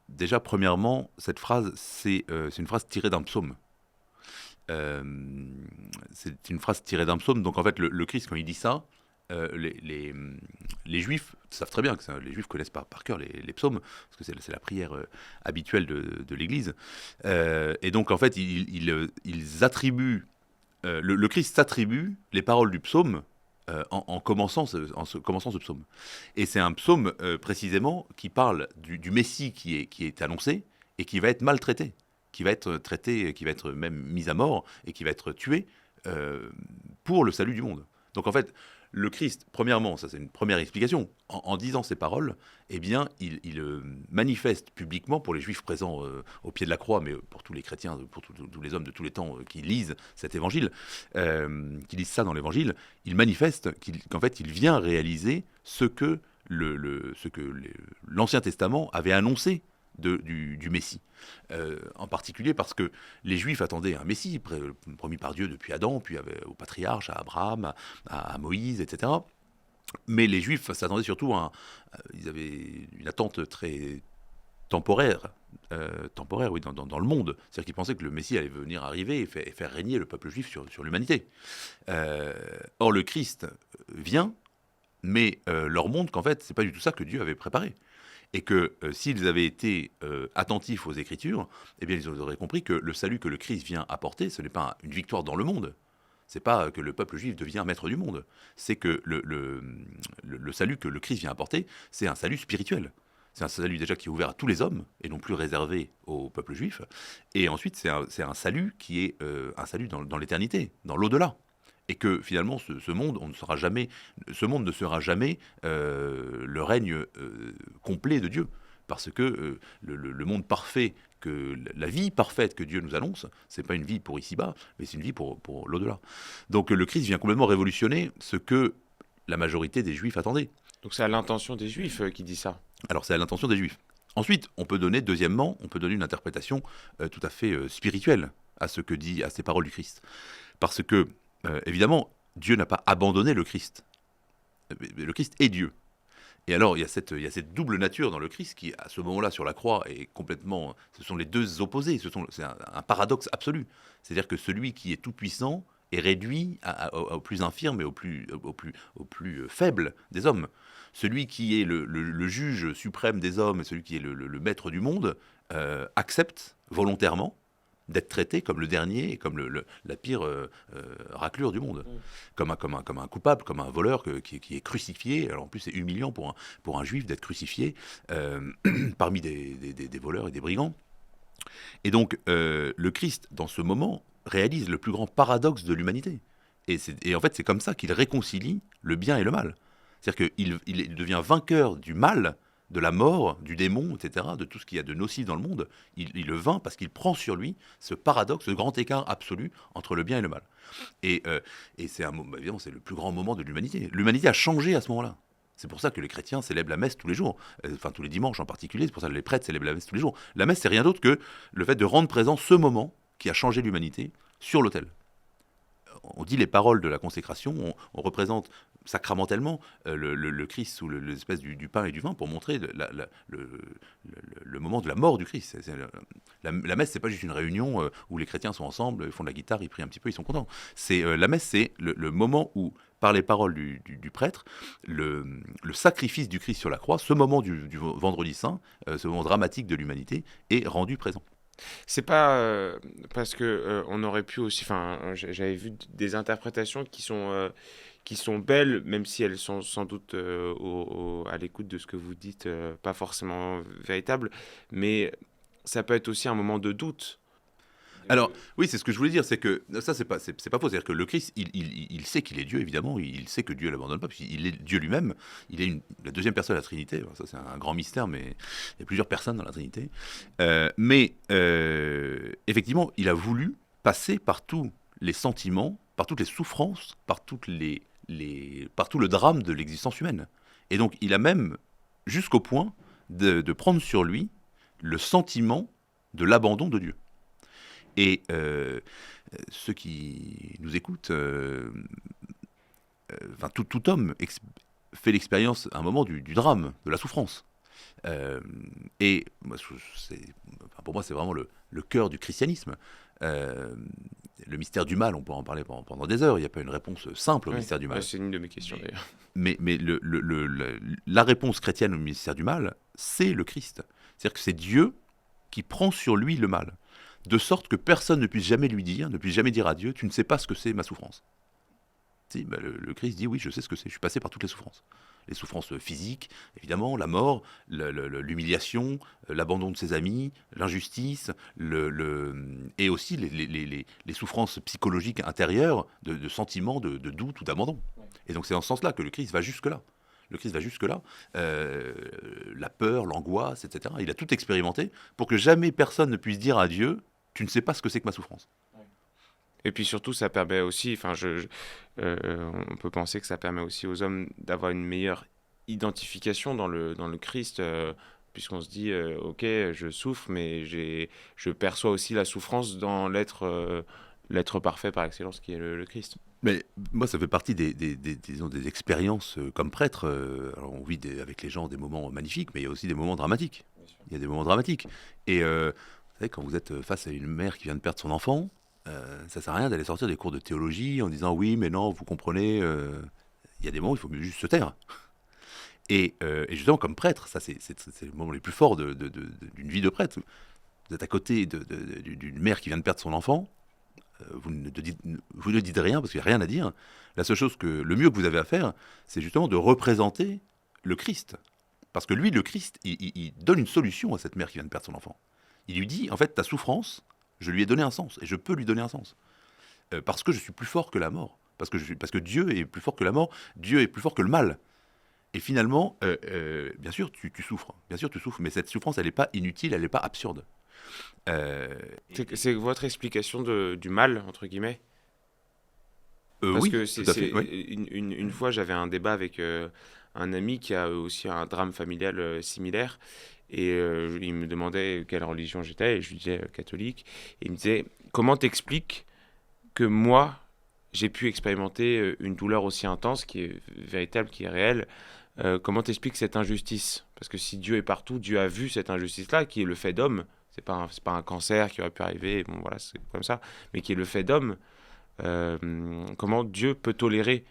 Déjà, premièrement, cette phrase, c'est une phrase tirée d'un psaume. Euh, c'est une phrase tirée d'un psaume. Donc, en fait, le Christ, quand il dit ça, euh, les, les, les Juifs savent très bien que les Juifs connaissent par cœur les psaumes, parce que c'est la prière habituelle de l'Église. Et donc, en fait, ils attribuent le Christ s'attribue les paroles du psaume en commençant commençant ce psaume. Et c'est un psaume précisément qui parle du Messie qui est annoncé et qui va être maltraité, qui va être traité, qui va être même mis à mort et qui va être tué pour le salut du monde. Donc en fait, le Christ, premièrement, ça c'est une première explication, en disant ces paroles, eh bien, il manifeste publiquement pour les Juifs présents au pied de la croix, mais pour tous les chrétiens, pour tous les hommes de tous les temps qui lisent cet évangile, qui lisent ça dans l'évangile, il manifeste qu'en fait, il vient réaliser ce que l'Ancien Testament avait annoncé du Messie. En particulier parce que les Juifs attendaient un Messie promis par Dieu depuis Adam, puis au patriarche, à Abraham, à Moïse, etc. Mais les Juifs s'attendaient surtout ils avaient une attente très temporaire, oui, dans le monde. C'est-à-dire qu'ils pensaient que le Messie allait venir arriver et faire régner le peuple juif sur l'humanité. Or, le Christ vient, mais leur montre qu'en fait, c'est pas du tout ça que Dieu avait préparé. Et que s'ils avaient été attentifs aux Écritures, eh bien, ils auraient compris que le salut que le Christ vient apporter, ce n'est pas une victoire dans le monde. C'est pas que le peuple juif devient maître du monde. C'est que le salut que le Christ vient apporter, c'est un salut spirituel. C'est un salut déjà qui est ouvert à tous les hommes et non plus réservé au peuple juif. Et ensuite, c'est un salut qui est un salut dans l'éternité, dans l'au-delà. Et que finalement, ce monde ne sera jamais le règne complet de Dieu. Parce que le monde parfait, la vie parfaite que Dieu nous annonce, c'est pas une vie pour ici-bas, mais c'est une vie pour l'au-delà. Donc le Christ vient complètement révolutionner ce que la majorité des Juifs attendaient. Donc c'est à l'intention des Juifs qui dit ça. Alors c'est à l'intention des Juifs. Ensuite, deuxièmement, on peut donner une interprétation tout à fait spirituelle à ces paroles du Christ. Parce que, évidemment, Dieu n'a pas abandonné le Christ. Le Christ est Dieu. Et alors, il y a cette double nature dans le Christ qui, à ce moment-là, sur la croix, est complètement... Ce sont les deux opposés, c'est un paradoxe absolu. C'est-à-dire que celui qui est tout-puissant est réduit au plus infirme et au plus faible des hommes. Celui qui est le juge suprême des hommes et celui qui est le maître du monde accepte volontairement d'être traité comme le dernier et comme la pire raclure du monde, comme un coupable, comme un voleur qui est crucifié. Alors en plus c'est humiliant pour un juif d'être crucifié parmi des voleurs et des brigands. Et donc le Christ dans ce moment réalise le plus grand paradoxe de l'humanité. Et en fait c'est comme ça qu'il réconcilie le bien et le mal. C'est-à-dire qu'il devient vainqueur du mal, de la mort, du démon, etc., de tout ce qu'il y a de nocif dans le monde. Il le vainc parce qu'il prend sur lui ce paradoxe, ce grand écart absolu entre le bien et le mal. Et évidemment, c'est le plus grand moment de l'humanité. L'humanité a changé à ce moment-là. C'est pour ça que les chrétiens célèbrent la messe tous les jours, enfin tous les dimanches en particulier, c'est pour ça que les prêtres célèbrent la messe tous les jours. La messe, c'est rien d'autre que le fait de rendre présent ce moment qui a changé l'humanité sur l'autel. On dit les paroles de la consécration, on représente sacramentellement le Christ sous l'espèce du pain et du vin pour montrer le moment de la mort du Christ. La messe, c'est pas juste une réunion où les chrétiens sont ensemble, ils font de la guitare, ils prient un petit peu, ils sont contents. La messe, c'est le moment où, par les paroles du prêtre, le sacrifice du Christ sur la croix, ce moment du vendredi saint, ce moment dramatique de l'humanité, est rendu présent. C'est pas parce que on aurait pu aussi, enfin, j'avais vu des interprétations qui sont belles, même si elles sont sans doute à l'écoute de ce que vous dites, pas forcément véritables, mais ça peut être aussi un moment de doute. Alors, oui, c'est ce que je voulais dire, c'est que ça, c'est pas faux. C'est-à-dire que le Christ, il sait qu'il est Dieu, évidemment, il sait que Dieu ne l'abandonne pas, puisqu'il est Dieu lui-même, il est la deuxième personne de la Trinité. Ça, c'est un grand mystère, mais il y a plusieurs personnes dans la Trinité. Mais effectivement, il a voulu passer par tous les sentiments, par toutes les souffrances, par tout le drame de l'existence humaine. Et donc, il a même, jusqu'au point de prendre sur lui le sentiment de l'abandon de Dieu. Et ceux qui nous écoutent, tout homme fait l'expérience à un moment du drame, de la souffrance. Et pour moi, c'est vraiment le cœur du christianisme. Le mystère du mal, on peut en parler pendant des heures. Il n'y a pas une réponse simple au mystère du mal. C'est une de mes questions d'ailleurs. Mais la réponse chrétienne au mystère du mal, c'est le Christ. C'est-à-dire que c'est Dieu qui prend sur lui le mal, de sorte que personne ne puisse jamais dire à Dieu, tu ne sais pas ce que c'est ma souffrance. Si, le Christ dit, oui, je sais ce que c'est, je suis passé par toutes les souffrances. Les souffrances physiques, évidemment, la mort, l'humiliation, l'abandon de ses amis, l'injustice, et aussi les souffrances psychologiques intérieures de sentiments de doute ou d'abandon. Et donc c'est dans ce sens-là que le Christ va jusque-là. Le Christ va jusque-là, la peur, l'angoisse, etc. Il a tout expérimenté pour que jamais personne ne puisse dire à Dieu, tu ne sais pas ce que c'est que ma souffrance. Et puis surtout, ça permet aussi, enfin, on peut penser que ça permet aussi aux hommes d'avoir une meilleure identification dans le Christ, puisqu'on se dit, ok, je souffre, mais je perçois aussi la souffrance dans l'être parfait par excellence qui est le Christ. Mais moi, ça fait partie disons, des expériences comme prêtre. Alors on vit avec les gens des moments magnifiques, mais il y a aussi des moments dramatiques. Il y a des moments dramatiques. Et vous savez, quand vous êtes face à une mère qui vient de perdre son enfant, ça sert à rien d'aller sortir des cours de théologie en disant oui, mais non, vous comprenez. Il y a des moments où il faut juste se taire. Et justement, comme prêtre, ça c'est le moment les plus forts d'une vie de prêtre. Vous êtes à côté d'une mère qui vient de perdre son enfant. Vous ne dites rien parce qu'il n'y a rien à dire. La seule chose le mieux que vous avez à faire, c'est justement de représenter le Christ. Parce que lui, le Christ, il donne une solution à cette mère qui vient de perdre son enfant. Il lui dit, en fait, ta souffrance, je lui ai donné un sens, et je peux lui donner un sens. Parce que je suis plus fort que la mort. Parce que Dieu est plus fort que la mort, Dieu est plus fort que le mal. Et finalement, bien sûr, tu souffres. Bien sûr, tu souffres, mais cette souffrance, elle n'est pas inutile, elle n'est pas absurde. C'est votre explication du mal, entre guillemets. Parce oui, que tout à fait, oui. une fois, j'avais un débat avec un ami qui a aussi un drame familial similaire. Et il me demandait quelle religion j'étais, et je lui disais catholique. Et il me disait, comment t'expliques que moi, j'ai pu expérimenter une douleur aussi intense, qui est véritable, qui est réelle. Comment t'expliques cette injustice? Parce que si Dieu est partout, Dieu a vu cette injustice-là, qui est le fait d'homme. C'est pas un cancer qui aurait pu arriver, bon voilà, c'est comme ça, mais qui est le fait d'homme. Comment Dieu peut tolérer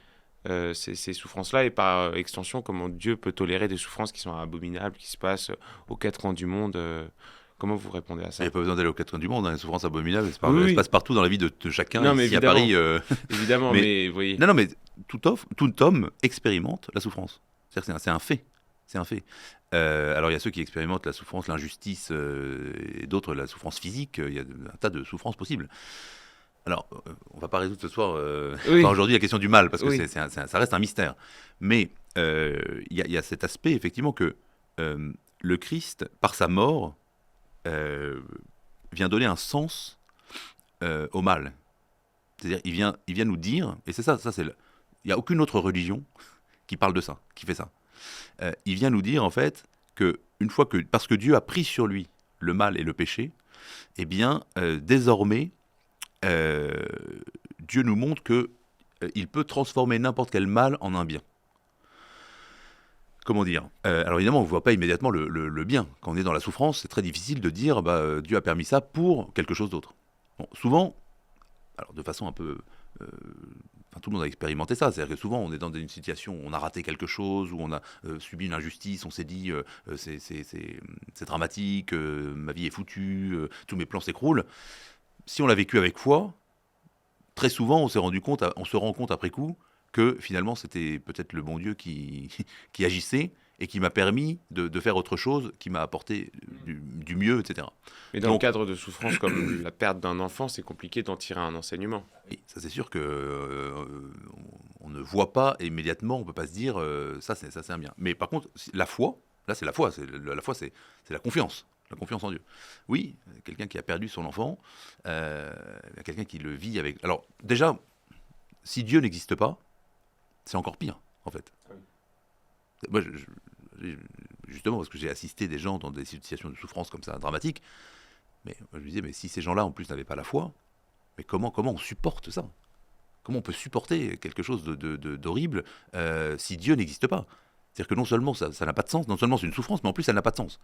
ces souffrances-là, et par extension, comment Dieu peut tolérer des souffrances qui sont abominables, qui se passent aux quatre coins du monde. Comment vous répondez à ça? Il n'y a pas besoin d'aller aux quatre coins du monde, hein, les souffrances abominables, Oui, elles se oui. passent partout dans la vie de chacun. Non, mais Ici à évidemment. Paris, Évidemment, mais vous voyez. Non, mais tout homme expérimente la souffrance. C'est un fait. C'est un fait. Alors il y a ceux qui expérimentent la souffrance, l'injustice, et d'autres la souffrance physique. Il y a un tas de souffrances possibles. Alors, on va pas résoudre ce soir, Oui. aujourd'hui, la question du mal, parce que Oui. ça reste un mystère. Mais il y a cet aspect, effectivement, que le Christ, par sa mort, vient donner un sens au mal. C'est-à-dire, il vient nous dire, et c'est ça il n'y a aucune autre religion qui parle de ça, qui fait ça. Il vient nous dire, en fait, que parce que Dieu a pris sur lui le mal et le péché, eh bien, désormais, Dieu nous montre que il peut transformer n'importe quel mal en un bien. Comment dire? Alors évidemment, on ne voit pas immédiatement le bien. Quand on est dans la souffrance, c'est très difficile de dire Dieu a permis ça pour quelque chose d'autre. Bon, souvent, alors de façon un peu... tout le monde a expérimenté ça. C'est-à-dire que souvent, on est dans une situation où on a raté quelque chose, où on a subi une injustice, on s'est dit c'est dramatique, ma vie est foutue, tous mes plans s'écroulent. Si on l'a vécu avec foi, très souvent, on se rend compte après coup que finalement, c'était peut-être le bon Dieu qui agissait et qui m'a permis de faire autre chose, qui m'a apporté du mieux, etc. Mais dans le cadre de souffrances comme la perte d'un enfant, c'est compliqué d'en tirer un enseignement. Oui, ça c'est sûr que on ne voit pas immédiatement, on ne peut pas se dire ça c'est un bien. Mais par contre, la foi, là c'est la foi, la foi c'est la confiance. La confiance en Dieu. Oui, quelqu'un qui a perdu son enfant, quelqu'un qui le vit avec... Alors déjà, si Dieu n'existe pas, c'est encore pire, en fait. Oui. Moi, justement, parce que j'ai assisté des gens dans des situations de souffrance comme ça, dramatiques, mais moi, je me disais, mais si ces gens-là, en plus, n'avaient pas la foi, mais comment on supporte ça? Comment on peut supporter quelque chose d'horrible si Dieu n'existe pas? C'est-à-dire que non seulement ça n'a pas de sens, non seulement c'est une souffrance, mais en plus, ça n'a pas de sens.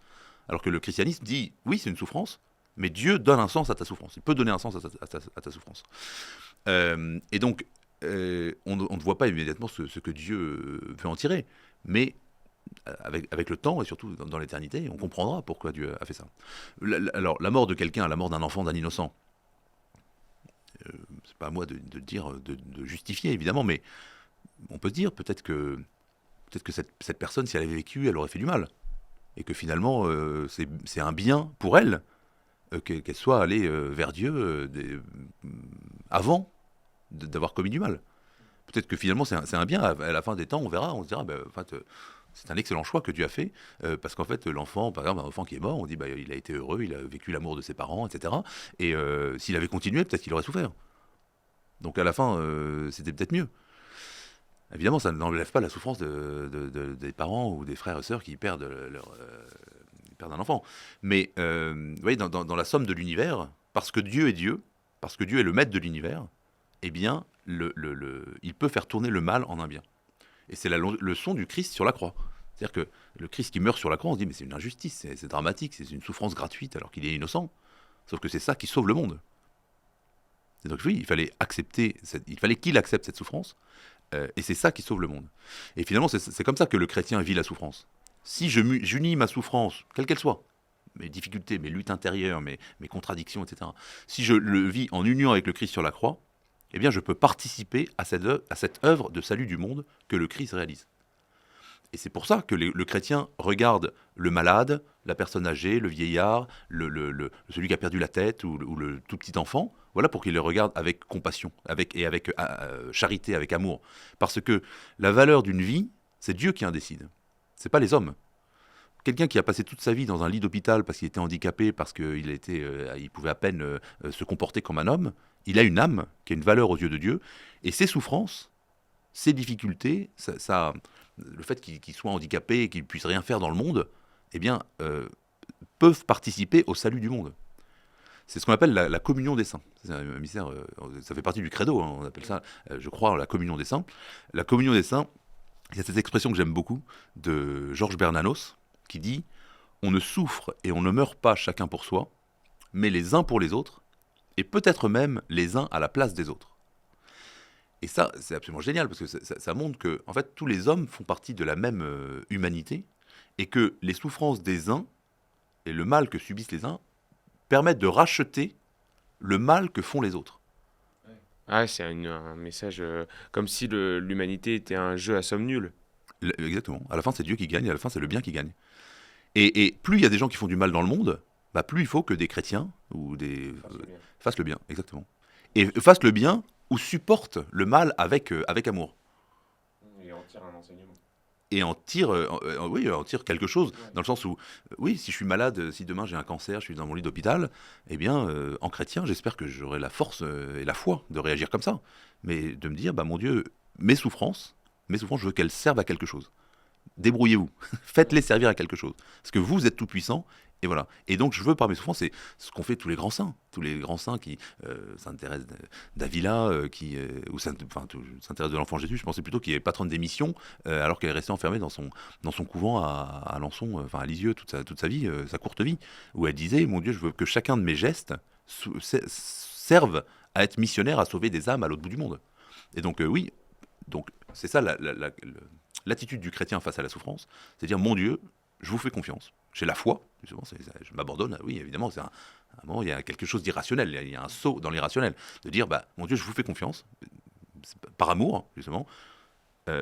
Alors que le christianisme dit, oui, c'est une souffrance, mais Dieu donne un sens à ta souffrance. Il peut donner un sens à ta souffrance. Et donc, on ne voit pas immédiatement ce que Dieu veut en tirer. Mais avec le temps, et surtout dans l'éternité, on comprendra pourquoi Dieu a fait ça. Alors, la mort de quelqu'un, la mort d'un enfant, d'un innocent, c'est pas à moi de dire, de justifier, évidemment, mais on peut se dire peut-être que cette personne, si elle avait vécu, elle aurait fait du mal. Et que finalement, c'est un bien pour elle qu'elle soit allée vers Dieu avant d'avoir commis du mal. peut-être que finalement c'est un bien. À la fin des temps, on verra, on se dira, en fait, c'est un excellent choix que Dieu a fait, parce qu'en fait, l'enfant, par exemple, un enfant qui est mort, on dit, il a été heureux, il a vécu l'amour de ses parents, etc. Et s'il avait continué, peut-être qu'il aurait souffert. Donc à la fin, c'était peut-être mieux. Évidemment, ça n'enlève pas la souffrance des parents ou des frères et sœurs qui perdent ils perdent un enfant. Mais vous voyez, dans la somme de l'univers, parce que Dieu est Dieu, parce que Dieu est le maître de l'univers, eh bien, il peut faire tourner le mal en un bien. Et c'est la leçon du Christ sur la croix. C'est-à-dire que le Christ qui meurt sur la croix, on se dit, mais c'est une injustice, c'est dramatique, c'est une souffrance gratuite alors qu'il est innocent. Sauf que c'est ça qui sauve le monde. Et donc oui, il fallait qu'il accepte cette souffrance, et c'est ça qui sauve le monde. Et finalement, c'est comme ça que le chrétien vit la souffrance. Si j'unis ma souffrance, quelle qu'elle soit, mes difficultés, mes luttes intérieures, mes contradictions, etc., si je le vis en union avec le Christ sur la croix, eh bien je peux participer à cette œuvre de salut du monde que le Christ réalise. Et c'est pour ça que le chrétien regarde le malade, la personne âgée, le vieillard, celui qui a perdu la tête ou le tout petit enfant, voilà, pour qu'il le regarde avec compassion, avec charité, avec amour. Parce que la valeur d'une vie, c'est Dieu qui en décide. C'est pas les hommes. Quelqu'un qui a passé toute sa vie dans un lit d'hôpital parce qu'il était handicapé, parce qu'il pouvait à peine se comporter comme un homme, il a une âme qui a une valeur aux yeux de Dieu. Et ses souffrances, ses difficultés, le fait qu'il soit handicapé et qu'il ne puisse rien faire dans le monde, eh bien, peuvent participer au salut du monde. C'est ce qu'on appelle la communion des saints. C'est un mystère, ça fait partie du credo, hein, on appelle ça, je crois, la communion des saints. La communion des saints, il y a cette expression que j'aime beaucoup de Georges Bernanos, qui dit « On ne souffre et on ne meurt pas chacun pour soi, mais les uns pour les autres, et peut-être même les uns à la place des autres. » Et ça, c'est absolument génial, parce que ça montre que en fait, tous les hommes font partie de la même humanité, et que les souffrances des uns et le mal que subissent les uns permettent de racheter le mal que font les autres. Ah, c'est un message comme si l'humanité était un jeu à somme nulle. Exactement. À la fin, c'est Dieu qui gagne, à la fin, c'est le bien qui gagne. Et plus il y a des gens qui font du mal dans le monde, plus il faut que des chrétiens ou fassent le bien. Exactement. Et fassent le bien ou supportent le mal avec amour. Et en tire un enseignement. Et en tire quelque chose, dans le sens où, oui, si je suis malade, si demain j'ai un cancer, je suis dans mon lit d'hôpital, eh bien, en chrétien, j'espère que j'aurai la force et la foi de réagir comme ça. Mais de me dire, mon Dieu, mes souffrances, je veux qu'elles servent à quelque chose. Débrouillez-vous, faites-les servir à quelque chose. Parce que vous êtes tout puissant, et voilà. Et donc je veux par mes souffrances, c'est ce qu'ont fait tous les grands saints qui s'intéressent d'Avila, s'intéressent de l'enfant Jésus. Je pensais plutôt qu'il est patronne des missions, alors qu'elle est restée enfermée dans son couvent à Alençon, à Lisieux, toute sa vie, sa courte vie, où elle disait, mon Dieu, je veux que chacun de mes gestes serve à être missionnaire, à sauver des âmes à l'autre bout du monde. Et donc oui, donc c'est ça l'attitude du chrétien face à la souffrance, c'est dire, mon Dieu, je vous fais confiance. J'ai la foi, justement, je m'abandonne. Oui, évidemment, c'est un moment, il y a quelque chose d'irrationnel, il y a un saut dans l'irrationnel, de dire, mon Dieu, je vous fais confiance, par amour, justement.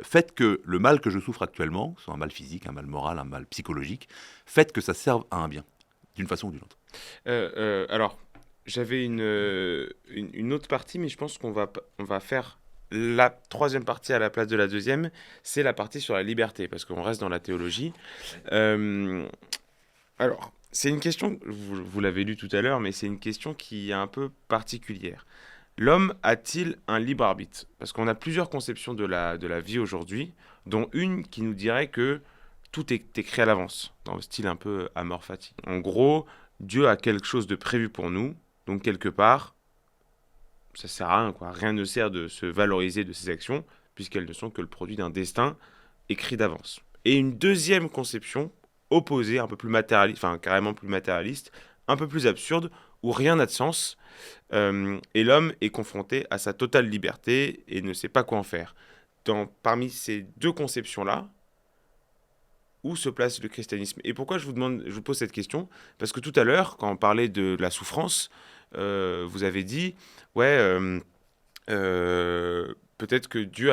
Faites que le mal que je souffre actuellement, soit un mal physique, un mal moral, un mal psychologique, faites que ça serve à un bien, d'une façon ou d'une autre. Alors, j'avais une autre partie, mais je pense qu'on va faire la troisième partie à la place de la deuxième, c'est la partie sur la liberté, parce qu'on reste dans la théologie. Alors, c'est une question, vous l'avez lu tout à l'heure, mais c'est une question qui est un peu particulière. L'homme a-t-il un libre arbitre? Parce qu'on a plusieurs conceptions de la vie aujourd'hui, dont une qui nous dirait que tout est écrit à l'avance, dans le style un peu Amor Fati. En gros, Dieu a quelque chose de prévu pour nous, donc quelque part, ça sert à rien, quoi. Rien ne sert de se valoriser de ses actions, puisqu'elles ne sont que le produit d'un destin écrit d'avance. Et une deuxième conception, opposée, un peu plus matérialiste, enfin carrément plus matérialiste, un peu plus absurde, où rien n'a de sens, et l'homme est confronté à sa totale liberté et ne sait pas quoi en faire. Parmi ces deux conceptions-là, où se place le christianisme? Et pourquoi je vous pose cette question? Parce que tout à l'heure, quand on parlait de la souffrance, vous avez dit, peut-être que Dieu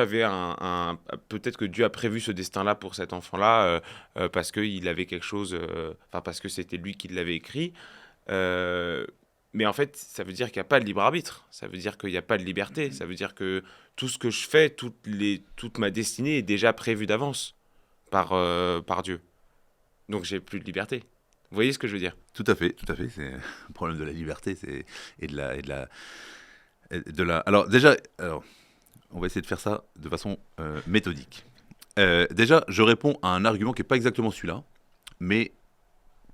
peut-être que Dieu a prévu ce destin-là pour cet enfant-là, parce qu'il avait quelque chose, parce que c'était lui qui l'avait écrit. Mais en fait, ça veut dire qu'il n'y a pas de libre arbitre. Ça veut dire qu'il n'y a pas de liberté. Ça veut dire que tout ce que je fais, toute ma destinée est déjà prévue d'avance par Dieu. Donc, j'ai plus de liberté. Vous voyez ce que je veux dire? Tout à fait, tout à fait. C'est le problème de la liberté de la. Alors déjà, on va essayer de faire ça de façon méthodique. Déjà, je réponds à un argument qui n'est pas exactement celui-là, mais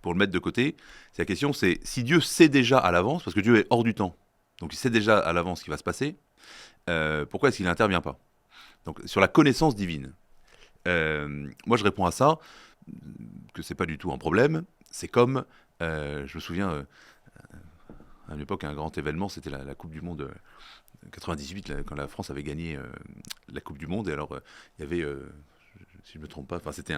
pour le mettre de côté, c'est la question, c'est si Dieu sait déjà à l'avance, parce que Dieu est hors du temps, donc il sait déjà à l'avance ce qui va se passer, pourquoi est-ce qu'il n'intervient pas? Donc sur la connaissance divine. Moi, je réponds à ça, que c'est pas du tout un problème. C'est comme, je me souviens, à une époque, un grand événement, c'était la Coupe du Monde 98, quand la France avait gagné la Coupe du Monde. Et alors, il y avait, si je ne me trompe pas, enfin, c'était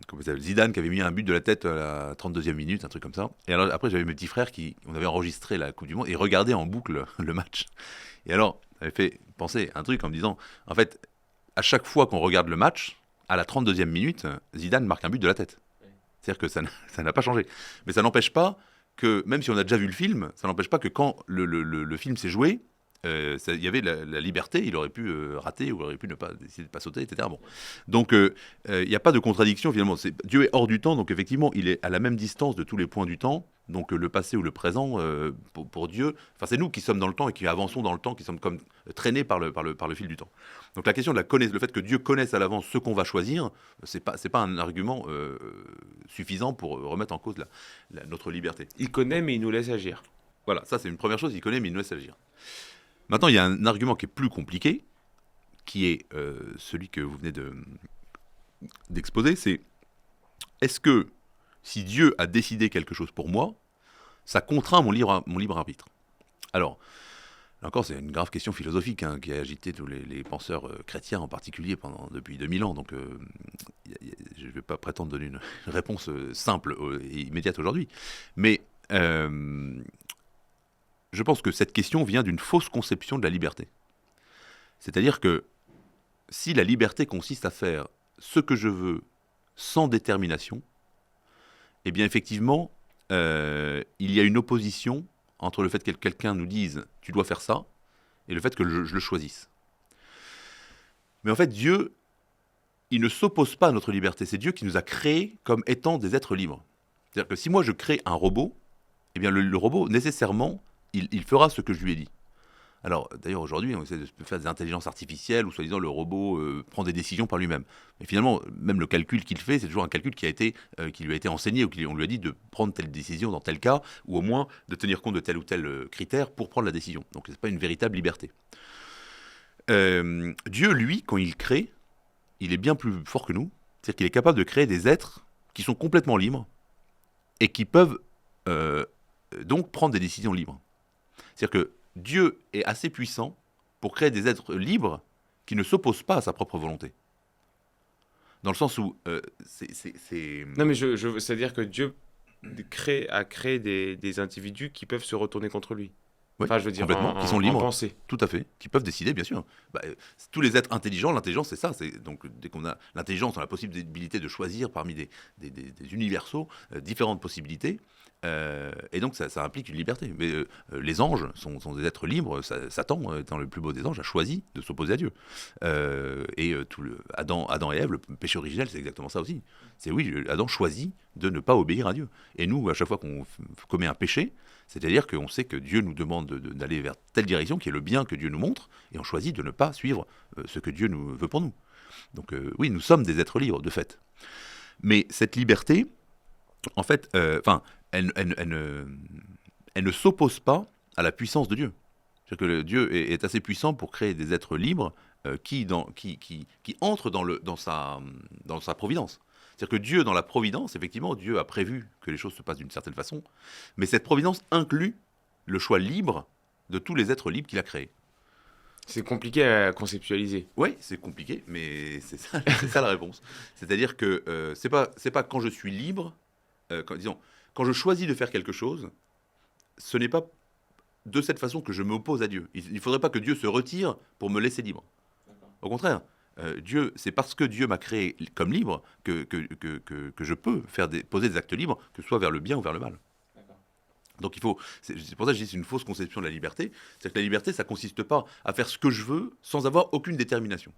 comment ça s'appelle, Zidane qui avait mis un but de la tête à la 32e minute, un truc comme ça. Et alors, après, j'avais mes petits frères on avait enregistré la Coupe du Monde et regardaient en boucle le match. Et alors, ça m'avait fait penser un truc en me disant, en fait, à chaque fois qu'on regarde le match, à la 32e minute, Zidane marque un but de la tête. C'est-à-dire que ça n'a pas changé. Mais ça n'empêche pas que, même si on a déjà vu le film, ça n'empêche pas que quand le film s'est joué, il y avait la liberté, il aurait pu rater, ou il aurait pu ne pas décider de ne pas sauter, etc. Bon. Donc, il n'y a pas de contradiction, finalement. Dieu est hors du temps, donc effectivement, il est à la même distance de tous les points du temps. Donc, le passé ou le présent, pour Dieu, c'est nous qui sommes dans le temps et qui avançons dans le temps, qui sommes comme traînés par le fil du temps. Donc, la question de le fait que Dieu connaisse à l'avance ce qu'on va choisir, c'est pas un argument suffisant pour remettre en cause notre liberté. Il connaît, mais il nous laisse agir. Voilà, ça c'est une première chose, il connaît, mais il nous laisse agir. Maintenant, il y a un argument qui est plus compliqué, qui est celui que vous venez d'exposer, c'est est-ce que si Dieu a décidé quelque chose pour moi, ça contraint mon libre arbitre? Alors, là encore, c'est une grave question philosophique qui a agité tous les penseurs chrétiens en particulier depuis 2000 ans. Donc, je ne vais pas prétendre donner une réponse simple et immédiate aujourd'hui. Mais je pense que cette question vient d'une fausse conception de la liberté. C'est-à-dire que si la liberté consiste à faire ce que je veux sans détermination, eh bien effectivement, il y a une opposition entre le fait que quelqu'un nous dise « tu dois faire ça » et le fait que je le choisisse. Mais en fait, Dieu, il ne s'oppose pas à notre liberté. C'est Dieu qui nous a créés comme étant des êtres libres. C'est-à-dire que si moi je crée un robot, eh bien le robot, nécessairement, il fera ce que je lui ai dit. Alors, d'ailleurs, aujourd'hui, on essaie de faire des intelligences artificielles où, soi-disant, le robot prend des décisions par lui-même. Mais finalement, même le calcul qu'il fait, c'est toujours un calcul qui lui a été enseigné, ou on lui a dit de prendre telle décision dans tel cas, ou au moins de tenir compte de tel ou tel critère pour prendre la décision. Donc, ce n'est pas une véritable liberté. Dieu, lui, quand il crée, il est bien plus fort que nous. C'est-à-dire qu'il est capable de créer des êtres qui sont complètement libres et qui peuvent donc prendre des décisions libres. C'est-à-dire que Dieu est assez puissant pour créer des êtres libres qui ne s'opposent pas à sa propre volonté. Dans le sens où c'est... Non, mais c'est-à-dire que Dieu a créé des individus qui peuvent se retourner contre lui. Oui, enfin, je veux dire, complètement, qui sont libres, pensée. Tout à fait, qui peuvent décider, bien sûr. Tous les êtres intelligents, l'intelligence, c'est ça. Donc, dès qu'on a l'intelligence, on a la possibilité de choisir parmi des universaux différentes possibilités. Et donc, ça implique une liberté. Mais les anges sont des êtres libres. Satan, étant le plus beau des anges, a choisi de s'opposer à Dieu. Adam et Ève, le péché originel, c'est exactement ça aussi. C'est oui, Adam choisit de ne pas obéir à Dieu. Et nous, à chaque fois qu'on commet un péché, c'est-à-dire qu'on sait que Dieu nous demande d'aller vers telle direction, qui est le bien que Dieu nous montre, et on choisit de ne pas suivre ce que Dieu veut pour nous. Donc oui, nous sommes des êtres libres, de fait. Mais cette liberté, en fait, elle ne s'oppose pas à la puissance de Dieu. C'est-à-dire que Dieu est assez puissant pour créer des êtres libres qui entrent dans sa providence. C'est-à-dire que Dieu, dans la providence, effectivement, Dieu a prévu que les choses se passent d'une certaine façon, mais cette providence inclut le choix libre de tous les êtres libres qu'il a créés. C'est compliqué à conceptualiser. Oui, c'est compliqué, mais c'est ça la réponse. C'est-à-dire que c'est pas quand je suis libre, quand je choisis de faire quelque chose, ce n'est pas de cette façon que je m'oppose à Dieu. Il ne faudrait pas que Dieu se retire pour me laisser libre. Au contraire. Dieu, c'est parce que Dieu m'a créé comme libre que je peux poser des actes libres, que ce soit vers le bien ou vers le mal. Donc c'est pour ça que je dis que c'est une fausse conception de la liberté. C'est que la liberté, ça consiste pas à faire ce que je veux sans avoir aucune détermination.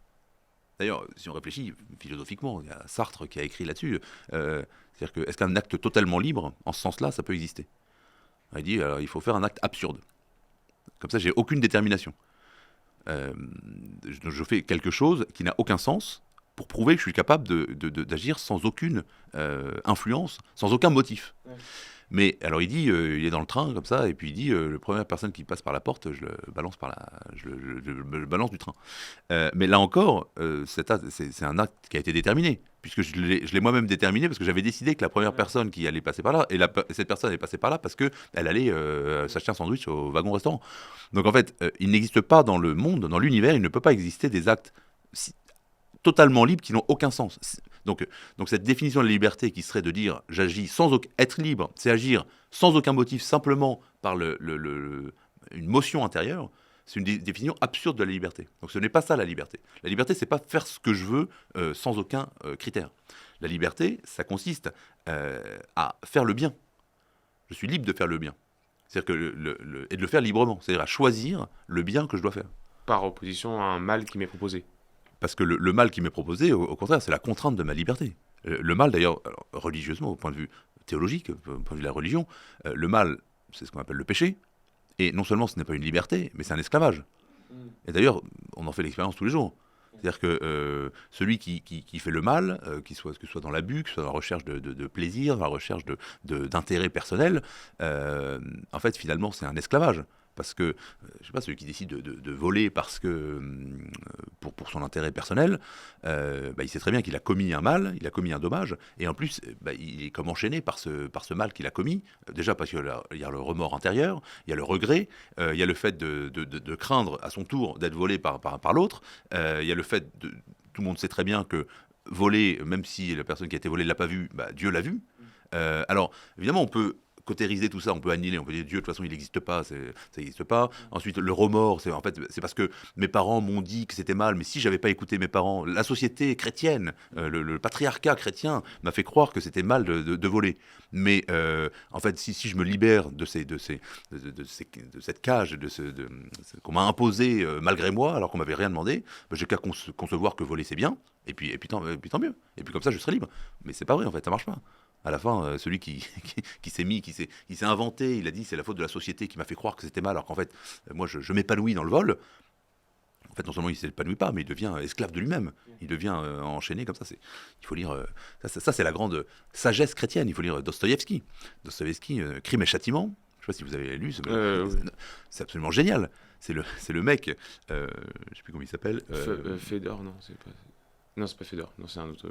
D'ailleurs, si on réfléchit philosophiquement, il y a Sartre qui a écrit là-dessus. C'est-à-dire que est-ce qu'un acte totalement libre, en ce sens-là, ça peut exister? Il dit alors, il faut faire un acte absurde. Comme ça, j'ai aucune détermination. Je fais quelque chose qui n'a aucun sens pour prouver que je suis capable d'agir sans aucune influence, sans aucun motif. Ouais. Mais alors il dit, il est dans le train comme ça, et puis il dit, la première personne qui passe par la porte, je le balance je le balance du train. Mais là encore, c'est un acte qui a été déterminé, puisque je l'ai moi-même déterminé, parce que j'avais décidé que la première personne qui allait passer par là, et cette personne est passée par là parce qu'elle allait s'acheter un sandwich au wagon-restaurant. Donc en fait, il n'existe pas dans le monde, dans l'univers, il ne peut pas exister des actes totalement libres qui n'ont aucun sens. Donc cette définition de la liberté qui serait de dire j'agis sans être libre, c'est agir sans aucun motif, simplement par une motion intérieure, c'est une définition absurde de la liberté. Donc ce n'est pas ça la liberté. La liberté, c'est pas faire ce que je veux sans aucun critère. La liberté, ça consiste à faire le bien. Je suis libre de faire le bien. C'est-à-dire et de le faire librement, c'est-à-dire à choisir le bien que je dois faire. Par opposition à un mal qui m'est proposé. Parce que le mal qui m'est proposé, au contraire, c'est la contrainte de ma liberté. Le mal, d'ailleurs, religieusement, au point de vue théologique, au point de vue de la religion, le mal, c'est ce qu'on appelle le péché. Et non seulement ce n'est pas une liberté, mais c'est un esclavage. Et d'ailleurs, on en fait l'expérience tous les jours. C'est-à-dire que celui qui fait le mal, que ce soit dans l'abus, que ce soit dans la recherche de plaisir, dans la recherche d'intérêt personnel, en fait, finalement, c'est un esclavage. Parce que, je sais pas, celui qui décide de voler parce que, pour son intérêt personnel, il sait très bien qu'il a commis un mal, il a commis un dommage, et en plus, il est comme enchaîné par ce mal qu'il a commis. Déjà parce qu'il y a le remords intérieur, il y a le regret, il y a le fait de craindre à son tour d'être volé par l'autre, il y a le fait tout le monde sait très bien que voler, même si la personne qui a été volée ne l'a pas vu, Dieu l'a vu. Alors, évidemment, on peut cautériser tout ça, on peut annihiler, on peut dire Dieu de toute façon il n'existe pas, ça n'existe pas. Ensuite le remords, c'est parce que mes parents m'ont dit que c'était mal, mais si j'avais pas écouté mes parents, la société chrétienne, le patriarcat chrétien m'a fait croire que c'était mal de voler. Mais en fait si je me libère de cette cage, qu'on m'a imposé malgré moi, alors qu'on m'avait rien demandé, j'ai qu'à concevoir que voler c'est bien, et puis tant mieux. Et puis comme ça je serai libre. Mais c'est pas vrai en fait, ça marche pas. À la fin, celui qui s'est inventé, il a dit c'est la faute de la société qui m'a fait croire que c'était mal, alors qu'en fait, moi je m'épanouis dans le vol. En fait, non seulement il ne s'épanouit pas, mais il devient esclave de lui-même. Il devient enchaîné comme ça. Il faut lire. Ça, c'est la grande sagesse chrétienne. Il faut lire Dostoïevski. Dostoïevski, Crime et Châtiment. Je ne sais pas si vous avez lu. C'est absolument génial. C'est le mec. Je ne sais plus comment il s'appelle. Fédor, non, c'est pas. Non, c'est pas Fédor. Non, c'est un autre.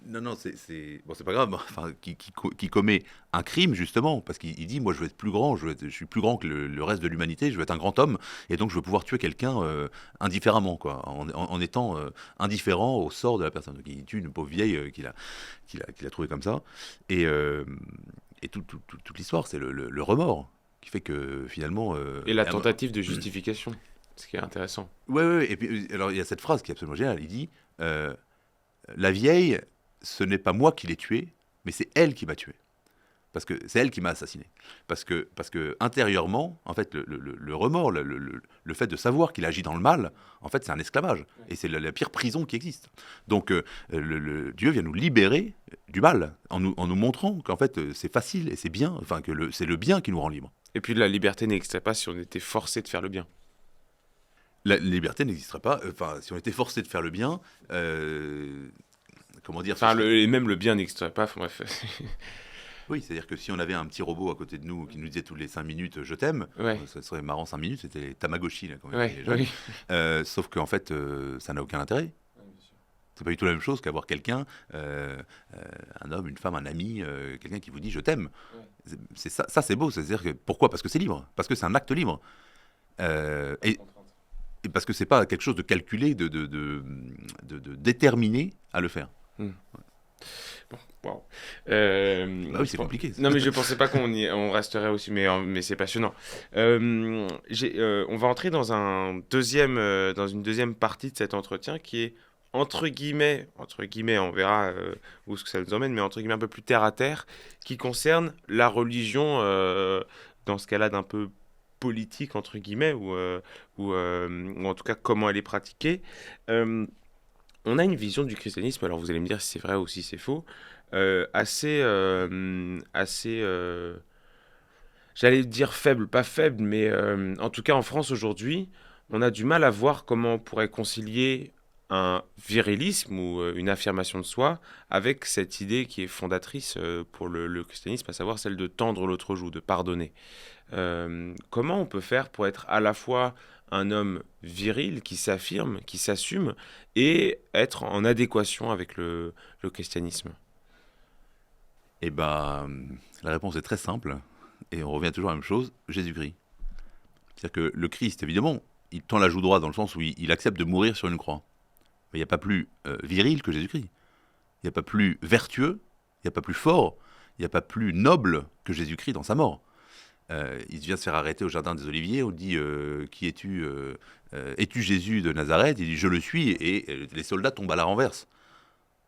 Non, c'est pas grave, enfin, qui commet un crime, justement, parce qu'il dit, moi, je veux être plus grand, je suis plus grand que le reste de l'humanité, je veux être un grand homme, et donc je veux pouvoir tuer quelqu'un indifféremment, quoi, en étant indifférent au sort de la personne. Donc il tue une pauvre vieille qu'il a trouvée comme ça, et toute l'histoire, c'est le remords, qui fait que, finalement... et la tentative de justification, ce qui est intéressant. Ouais, et puis, alors, il y a cette phrase qui est absolument géniale, il dit... la vieille, ce n'est pas moi qui l'ai tuée, mais c'est elle qui m'a tué. Parce que c'est elle qui m'a assassiné. Parce que intérieurement, en fait, le remords, le fait de savoir qu'il agit dans le mal, en fait, c'est un esclavage. Et c'est la pire prison qui existe. Donc, Dieu vient nous libérer du mal, en nous montrant qu'en fait, c'est facile et c'est bien, enfin, que c'est le bien qui nous rend libres. Et puis, la liberté n'existerait pas si on était forcé de faire le bien. La liberté n'existerait pas. Si on était forcé de faire le bien, comment dire, et même le bien n'existerait pas. Bref. Oui, c'est-à-dire que si on avait un petit robot à côté de nous qui nous disait toutes les 5 minutes je t'aime, ça serait marrant. 5 minutes, c'était les Tamagotchi là, quand même. Oui. Sauf qu'en fait, ça n'a aucun intérêt. C'est pas du tout la même chose qu'avoir quelqu'un, un homme, une femme, un ami, quelqu'un qui vous dit je t'aime. C'est ça, c'est beau. C'est-à-dire que pourquoi ? Parce que c'est libre, parce que c'est un acte libre. Et parce que c'est pas quelque chose de calculé, de déterminé à le faire. Bon, wow. Oui, c'est compliqué. Non, mais je pensais pas on resterait aussi, mais c'est passionnant. On va entrer dans une deuxième partie de cet entretien qui est entre guillemets, on verra où ce que ça nous emmène, mais entre guillemets un peu plus terre à terre, qui concerne la religion, dans ce cas-là d'un peu politique, entre guillemets, ou en tout cas comment elle est pratiquée. Euh, on a une vision du christianisme, alors vous allez me dire si c'est vrai ou si c'est faux, assez, j'allais dire faible, pas faible, mais en tout cas en France aujourd'hui, on a du mal à voir comment on pourrait concilier un virilisme ou une affirmation de soi avec cette idée qui est fondatrice pour le christianisme, à savoir celle de tendre l'autre joue, de pardonner. Comment on peut faire pour être à la fois un homme viril qui s'affirme, qui s'assume, et être en adéquation avec le christianisme? Et ben, la réponse est très simple, et on revient toujours à la même chose, Jésus-Christ. C'est-à-dire que le Christ, évidemment, il tend la joue droite dans le sens où il accepte de mourir sur une croix. Mais il n'y a pas plus viril que Jésus-Christ. Il n'y a pas plus vertueux, il n'y a pas plus fort, il n'y a pas plus noble que Jésus-Christ dans sa mort. Il vient se faire arrêter au jardin des Oliviers, on dit qui es-tu es-tu Jésus de Nazareth? Il dit je le suis, et les soldats tombent à la renverse.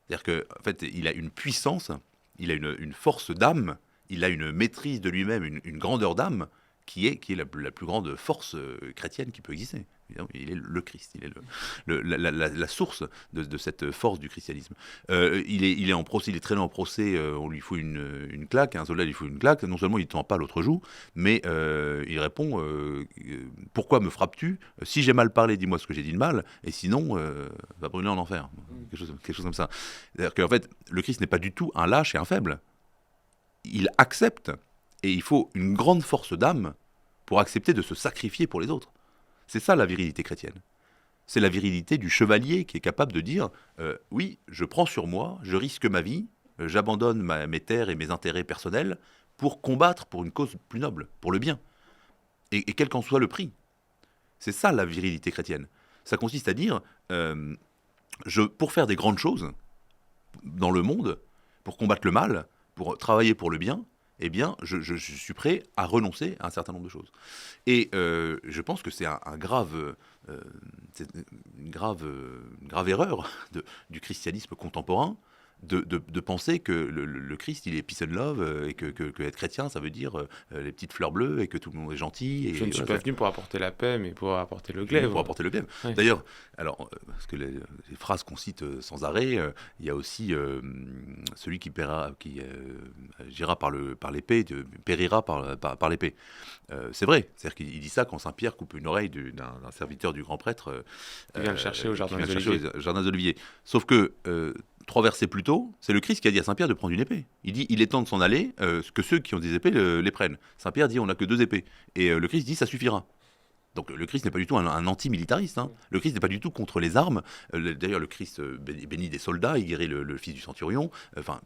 C'est-à-dire qu'en fait, il a une puissance, il a une force d'âme, il a une maîtrise de lui-même, une grandeur d'âme qui est la plus grande force chrétienne qui peut exister. Évidemment, il est le Christ, il est la source de cette force du christianisme. Il est en procès, il est traîné en procès, on lui fout une claque, un soldat lui fout une claque, non seulement il ne tend pas l'autre joue, mais il répond pourquoi me frappes-tu? Si j'ai mal parlé, dis-moi ce que j'ai dit de mal, et sinon, va brûler en enfer. Quelque chose comme ça. C'est-à-dire qu'en fait, le Christ n'est pas du tout un lâche et un faible. Il accepte, et il faut une grande force d'âme pour accepter de se sacrifier pour les autres. C'est ça la virilité chrétienne. C'est la virilité du chevalier qui est capable de dire oui, je prends sur moi, je risque ma vie, j'abandonne mes terres et mes intérêts personnels pour combattre pour une cause plus noble, pour le bien, et quel qu'en soit le prix. C'est ça la virilité chrétienne. Ça consiste à dire pour faire des grandes choses dans le monde, pour combattre le mal, pour travailler pour le bien, eh bien, je suis prêt à renoncer à un certain nombre de choses. Et je pense que c'est c'est une grave erreur du christianisme contemporain de penser que le Christ, il est peace and love, et que être chrétien, ça veut dire les petites fleurs bleues, et que tout le monde est gentil. Et Je ne suis pas venu pour apporter la paix, mais pour apporter le glaive. Pour apporter le glaive. Ouais. D'ailleurs, alors, parce que les phrases qu'on cite sans arrêt, il y a aussi celui qui agira par l'épée, périra par l'épée. C'est vrai, c'est-à-dire qu'il dit ça quand Saint Pierre coupe une oreille d'un serviteur du grand prêtre. Qui vient le chercher au jardin des Oliviers. Sauf que 3 versets plus tôt, c'est le Christ qui a dit à Saint Pierre de prendre une épée. Il dit il est temps de s'en aller, que ceux qui ont des épées les prennent. Saint Pierre dit on n'a que 2 épées. Et le Christ dit ça suffira. Donc le Christ n'est pas du tout un anti-militariste. Hein. Le Christ n'est pas du tout contre les armes. D'ailleurs, le Christ bénit des soldats, il guérit le fils du centurion. Enfin,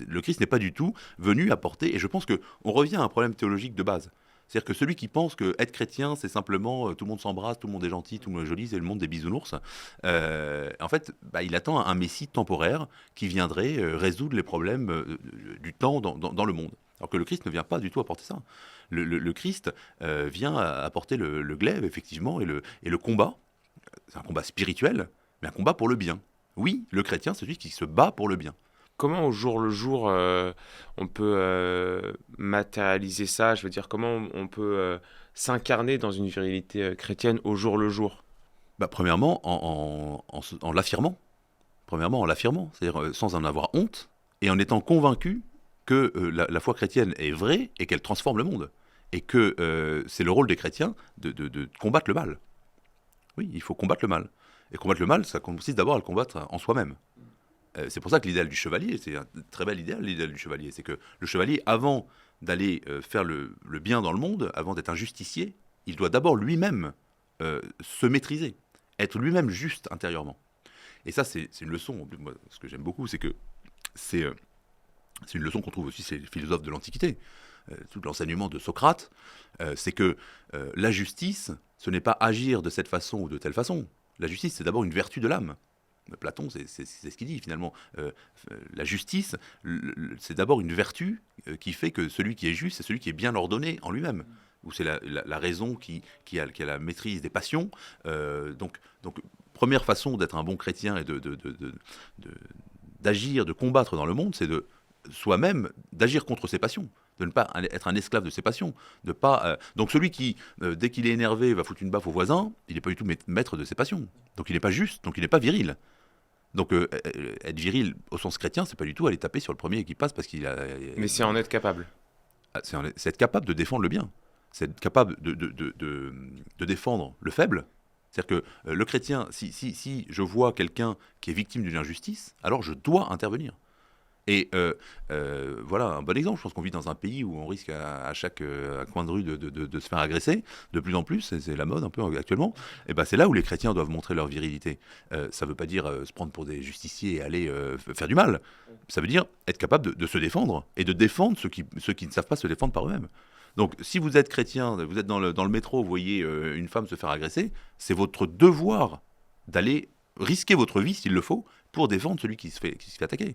le Christ n'est pas du tout venu apporter. Et je pense qu'on revient à un problème théologique de base. C'est-à-dire que celui qui pense que être chrétien, c'est simplement tout le monde s'embrasse, tout le monde est gentil, tout le monde est joli, c'est le monde des bisounours. En fait, il attend un messie temporaire qui viendrait résoudre les problèmes du temps dans le monde. Alors que le Christ ne vient pas du tout apporter ça. Le Christ vient apporter le glaive, effectivement, et le combat. C'est un combat spirituel, mais un combat pour le bien. Oui, le chrétien, c'est celui qui se bat pour le bien. Comment au jour le jour on peut matérialiser ça? Je veux dire, comment on peut s'incarner dans une virilité chrétienne au jour le jour? Premièrement, en l'affirmant. Premièrement, en l'affirmant, c'est-à-dire sans en avoir honte, et en étant convaincu que la foi chrétienne est vraie et qu'elle transforme le monde. Et que c'est le rôle des chrétiens de combattre le mal. Oui, il faut combattre le mal. Et combattre le mal, ça consiste d'abord à le combattre en soi-même. C'est pour ça que l'idéal du chevalier, c'est un très bel idéal, l'idéal du chevalier. C'est que le chevalier, avant d'aller faire le bien dans le monde, avant d'être un justicier, il doit d'abord lui-même se maîtriser, être lui-même juste intérieurement. Et ça, c'est une leçon. Moi, ce que j'aime beaucoup, c'est que c'est une leçon qu'on trouve aussi chez les philosophes de l'Antiquité. Tout l'enseignement de Socrate, c'est que la justice, ce n'est pas agir de cette façon ou de telle façon. La justice, c'est d'abord une vertu de l'âme. Platon, c'est ce qu'il dit finalement. La justice, c'est d'abord une vertu qui fait que celui qui est juste, c'est celui qui est bien ordonné en lui-même. Ou c'est la raison qui a la maîtrise des passions. Donc première façon d'être un bon chrétien et d'agir, de combattre dans le monde, c'est de soi-même d'agir contre ses passions, de ne pas être un esclave de ses passions, de pas. Donc celui qui, dès qu'il est énervé, va foutre une baffe au voisin, il n'est pas du tout maître de ses passions. Donc il n'est pas juste, donc il n'est pas viril. Donc être viril au sens chrétien, c'est pas du tout aller taper sur le premier qui passe parce qu'il a. Mais c'est en être capable. C'est être capable de défendre le bien. C'est être capable de défendre le faible. C'est-à-dire que le chrétien, si je vois quelqu'un qui est victime d'une injustice, alors je dois intervenir. Et voilà un bon exemple. Je pense qu'on vit dans un pays où on risque à chaque coin de rue de se faire agresser, de plus en plus, c'est la mode un peu actuellement. Et ben c'est là où les chrétiens doivent montrer leur virilité. Ça ne veut pas dire se prendre pour des justiciers et aller faire du mal. Ça veut dire être capable de se défendre et de défendre ceux qui ne savent pas se défendre par eux-mêmes. Donc si vous êtes chrétien, vous êtes dans le métro, vous voyez une femme se faire agresser, c'est votre devoir d'aller risquer votre vie s'il le faut pour défendre celui qui se fait attaquer.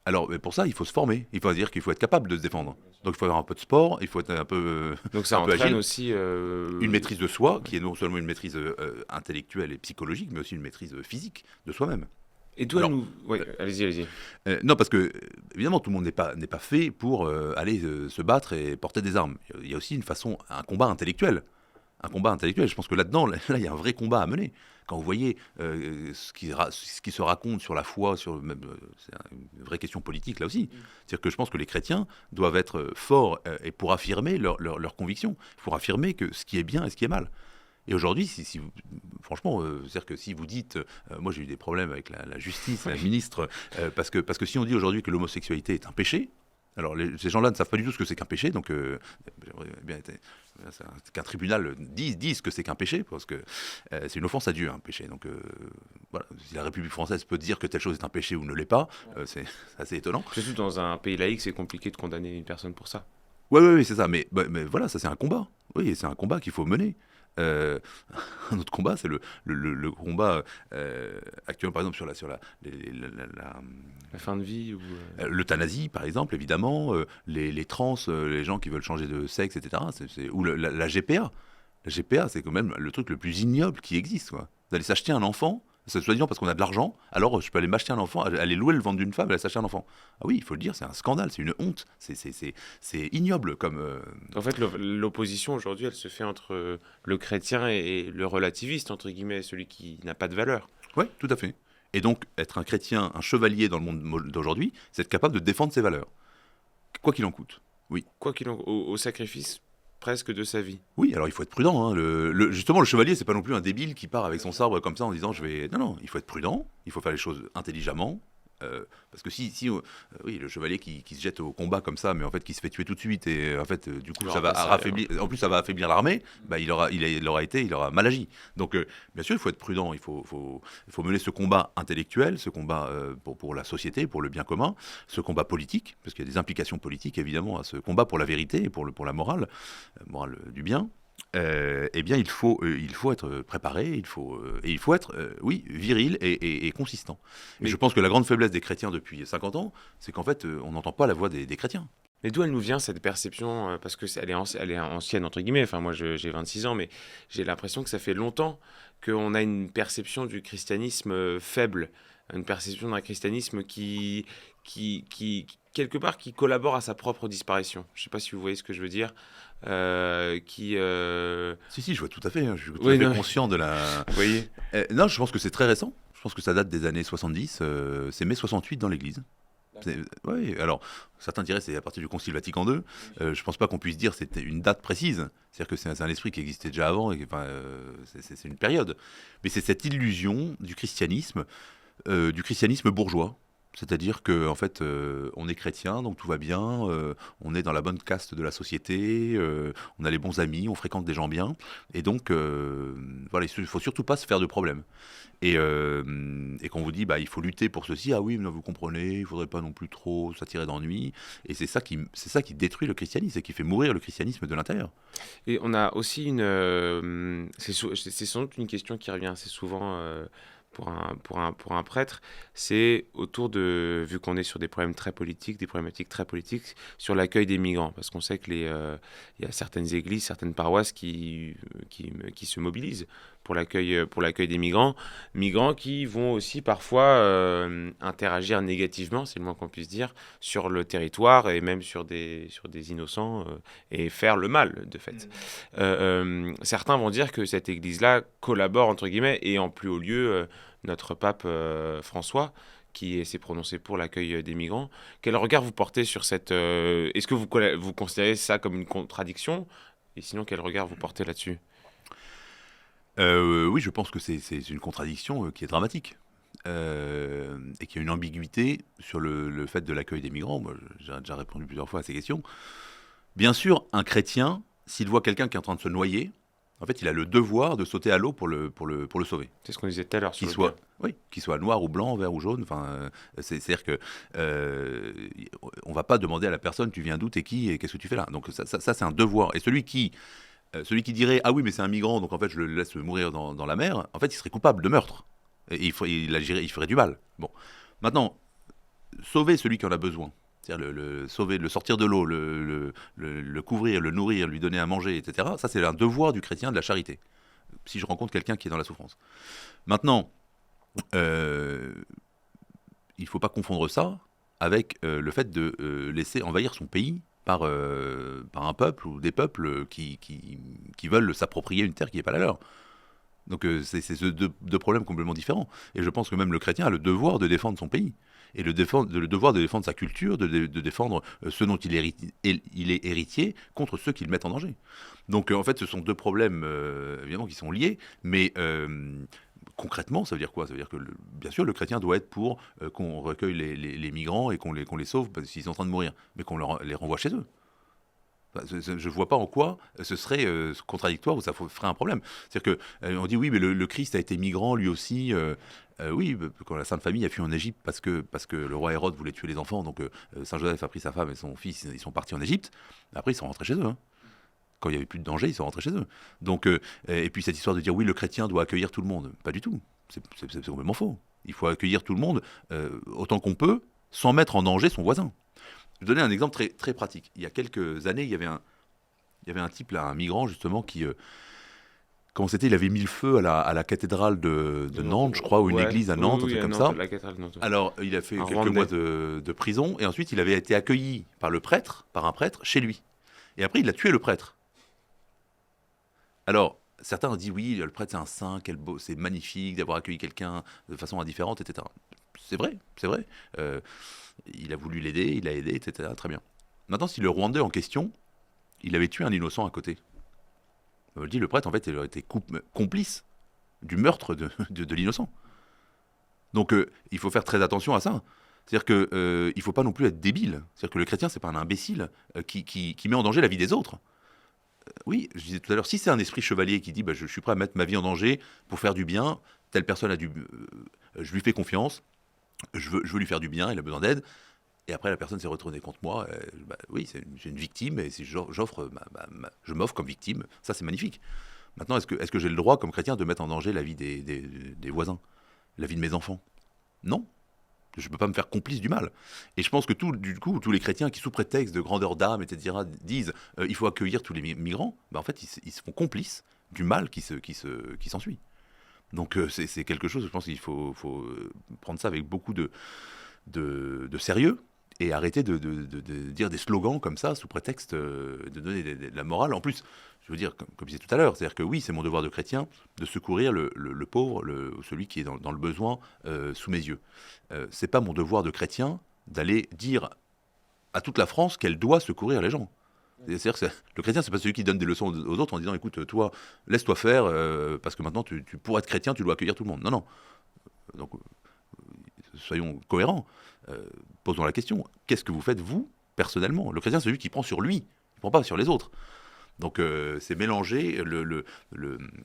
Alors, pour ça, il faut se former. Il faut dire qu'il faut être capable de se défendre. Donc, il faut avoir un peu de sport, il faut être un peu. Donc, ça entraîne agile. aussi. Une maîtrise de soi, qui est non seulement une maîtrise intellectuelle et psychologique, mais aussi une maîtrise physique de soi-même. Et toi, Oui, allez-y. Non, parce que, évidemment, tout le monde n'est pas fait pour aller se battre et porter des armes. Il y a aussi un combat intellectuel. Je pense que là-dedans, il y a un vrai combat à mener. Quand vous voyez ce qui se raconte sur la foi, c'est une vraie question politique là aussi. C'est-à-dire que je pense que les chrétiens doivent être forts et pour affirmer leurs convictions, pour affirmer que ce qui est bien et ce qui est mal. Et aujourd'hui, franchement, c'est-à-dire que si vous dites, moi j'ai eu des problèmes avec la justice, la ministre, parce que si on dit aujourd'hui que l'homosexualité est un péché, alors ces gens-là ne savent pas du tout ce que c'est qu'un péché, donc qu'un tribunal dise que c'est qu'un péché, parce que c'est une offense à Dieu, un péché. Donc voilà, si la République française peut dire que telle chose est un péché ou ne l'est pas, c'est assez étonnant. Surtout dans un pays laïque, c'est compliqué de condamner une personne pour ça. Oui, c'est ça, mais voilà, ça c'est un combat. Oui, c'est un combat qu'il faut mener. Un autre combat, c'est le combat actuellement, par exemple, sur la fin de vie ou l'euthanasie, par exemple, évidemment, les trans, les gens qui veulent changer de sexe, etc. Ou la GPA. La GPA, c'est quand même le truc le plus ignoble qui existe. Quoi. Vous allez s'acheter un enfant, c'est soi-disant parce qu'on a de l'argent, alors je peux aller m'acheter un enfant, aller louer le ventre d'une femme et aller s'acheter un enfant. Ah oui, il faut le dire, c'est un scandale, c'est une honte, c'est ignoble comme... En fait, l'opposition aujourd'hui, elle se fait entre le chrétien et le relativiste, entre guillemets, celui qui n'a pas de valeur. Oui, tout à fait. Et donc, être un chrétien, un chevalier dans le monde d'aujourd'hui, c'est être capable de défendre ses valeurs. Quoi qu'il en coûte, oui. Quoi qu'il en coûte, au sacrifice presque de sa vie. Oui, alors il faut être prudent. Hein. Justement, le chevalier, c'est pas non plus un débile qui part avec son sabre comme ça en disant je vais... Non, il faut être prudent, il faut faire les choses intelligemment. Parce que oui, le chevalier qui se jette au combat comme ça, mais en fait qui se fait tuer tout de suite, et en fait du coup ça va affaiblir. En plus ça va affaiblir l'armée. Bah, il aura mal agi. Donc bien sûr il faut être prudent. Il faut mener ce combat intellectuel, ce combat pour la société, pour le bien commun, ce combat politique, parce qu'il y a des implications politiques évidemment à ce combat pour la vérité et pour la morale du bien. Eh bien, il faut être préparé, il faut être, oui, viril et consistant. Et je pense que la grande faiblesse des chrétiens depuis 50 ans, c'est qu'en fait, on n'entend pas la voix des chrétiens. Mais d'où elle nous vient cette perception parce que elle est ancienne, entre guillemets. Enfin, moi, j'ai 26 ans, mais j'ai l'impression que ça fait longtemps qu'on a une perception du christianisme faible, une perception d'un christianisme qui quelque part, qui collabore à sa propre disparition. Je ne sais pas si vous voyez ce que je veux dire. Si, je vois tout à fait. Hein. Je suis tout à fait conscient de la... Vous voyez non, je pense que c'est très récent. Je pense que ça date des années 70. C'est mai 68 dans l'Église. Oui, alors, certains diraient que c'est à partir du Concile Vatican II. Je ne pense pas qu'on puisse dire que c'était une date précise. C'est-à-dire que c'est un esprit qui existait déjà avant. C'est une période. Mais c'est cette illusion du christianisme bourgeois. C'est-à-dire qu'en fait, on est chrétien, donc tout va bien, on est dans la bonne caste de la société, on a les bons amis, on fréquente des gens bien, et donc, voilà, il ne faut surtout pas se faire de problème. Et quand on vous dit, bah, il faut lutter pour ceci, ah oui, mais vous comprenez, il ne faudrait pas non plus trop s'attirer d'ennui, et c'est ça qui détruit le christianisme, et qui fait mourir le christianisme de l'intérieur. Et on a aussi c'est sans doute une question qui revient assez souvent... Pour un prêtre, c'est autour de, vu qu'on est sur des problèmes très politiques, des problématiques très politiques, sur l'accueil des migrants. Parce qu'on sait qu'il y a certaines églises, certaines paroisses qui se mobilisent pour l'accueil des migrants qui vont aussi parfois interagir négativement, c'est le moins qu'on puisse dire, sur le territoire et même sur des innocents et faire le mal, de fait. Certains vont dire que cette église-là collabore, entre guillemets, et en plus haut lieu, notre pape François, qui s'est prononcé pour l'accueil des migrants. Quel regard vous portez sur cette... est-ce que vous considérez ça comme une contradiction? Et sinon, quel regard vous portez là-dessus? Oui, je pense que c'est une contradiction qui est dramatique. Et qui a une ambiguïté sur le fait de l'accueil des migrants. Moi, j'ai déjà répondu plusieurs fois à ces questions. Bien sûr, un chrétien, s'il voit quelqu'un qui est en train de se noyer, en fait, il a le devoir de sauter à l'eau pour le sauver. C'est ce qu'on disait tout à l'heure sur Qu'il soit noir ou blanc, vert ou jaune. Enfin, c'est-à-dire que on va pas demander à la personne, tu viens d'où, t'es qui et qu'est-ce que tu fais là. Donc ça c'est un devoir. Et celui qui dirait, ah oui, mais c'est un migrant, donc en fait je le laisse mourir dans la mer, en fait il serait coupable de meurtre. Et il ferait du mal. Bon, maintenant, sauver celui qui en a besoin. C'est-à-dire sauver, le sortir de l'eau, le couvrir, le nourrir, lui donner à manger, etc. Ça, c'est un devoir du chrétien de la charité. Si je rencontre quelqu'un qui est dans la souffrance. Maintenant, il ne faut pas confondre ça avec le fait de laisser envahir son pays par un peuple ou des peuples qui veulent s'approprier une terre qui n'est pas la leur. Donc c'est deux problèmes complètement différents. Et je pense que même le chrétien a le devoir de défendre son pays. Et le devoir de défendre sa culture, de défendre ce dont il est héritier contre ceux qui le mettent en danger. Donc en fait, ce sont deux problèmes évidemment qui sont liés, mais concrètement, ça veut dire quoi? Ça veut dire que bien sûr, le chrétien doit être pour qu'on recueille les migrants et qu'on les sauve parce qu'ils sont en train de mourir, mais qu'on les renvoie chez eux. Je ne vois pas en quoi ce serait contradictoire ou ça ferait un problème. C'est-à-dire qu'on dit oui, mais le Christ a été migrant lui aussi. Oui, quand la Sainte Famille a fui en Égypte parce que le roi Hérode voulait tuer les enfants, donc Saint Joseph a pris sa femme et son fils, ils sont partis en Égypte. Après, ils sont rentrés chez eux. Hein. Quand il n'y avait plus de danger, ils sont rentrés chez eux. Donc, et puis cette histoire de dire oui, le chrétien doit accueillir tout le monde, pas du tout. C'est complètement faux. Il faut accueillir tout le monde autant qu'on peut, sans mettre en danger son voisin. Je vais donner un exemple très, très pratique. Il y a quelques années, il y avait un type, là, un migrant, justement, qui... comment c'était? Il avait mis le feu à la cathédrale de Nantes, je crois, ou une église à Nantes, un truc comme ça. Alors, il a fait quelques mois de prison, et ensuite, il avait été accueilli par un prêtre, chez lui. Et après, il a tué le prêtre. Alors, certains ont dit, oui, le prêtre, c'est un saint, c'est magnifique d'avoir accueilli quelqu'un de façon indifférente, etc. C'est vrai, c'est vrai. Il a voulu l'aider, il l'a aidé, etc. Très bien. Maintenant, si le Rwandais en question, il avait tué un innocent à côté, on dit le prêtre, en fait, il aurait été complice du meurtre de l'innocent. Donc, il faut faire très attention à ça. C'est-à-dire qu'il ne faut pas non plus être débile. C'est-à-dire que le chrétien, c'est pas un imbécile qui met en danger la vie des autres. Oui, je disais tout à l'heure, si c'est un esprit chevalier qui dit je suis prêt à mettre ma vie en danger pour faire du bien, telle personne je lui fais confiance, je veux lui faire du bien, il a besoin d'aide, et après la personne s'est retournée contre moi, oui, c'est une victime, et si je m'offre comme victime, ça c'est magnifique. Maintenant, est-ce que j'ai le droit comme chrétien de mettre en danger la vie des voisins, la vie de mes enfants? Non. Je ne peux pas me faire complice du mal. Et je pense que tous les chrétiens qui, sous prétexte de grandeur d'âme, etc., disent il faut accueillir tous les migrants, en fait, ils se font complices du mal qui s'ensuit. Donc c'est quelque chose, je pense qu'il faut prendre ça avec beaucoup de sérieux et arrêter de dire des slogans comme ça sous prétexte de donner de la morale. En plus, je veux dire, comme je disais tout à l'heure, c'est-à-dire que oui, c'est mon devoir de chrétien de secourir le pauvre, celui qui est dans le besoin sous mes yeux. C'est pas mon devoir de chrétien d'aller dire à toute la France qu'elle doit secourir les gens. C'est-à-dire que le chrétien, c'est pas celui qui donne des leçons aux autres en disant écoute, toi, laisse-toi faire, parce que maintenant, pour être chrétien, tu dois accueillir tout le monde. Non. Donc, soyons cohérents. Posons la question qu'est-ce que vous faites, vous, personnellement? Le chrétien, c'est celui qui prend sur lui, il ne prend pas sur les autres. Donc, c'est mélanger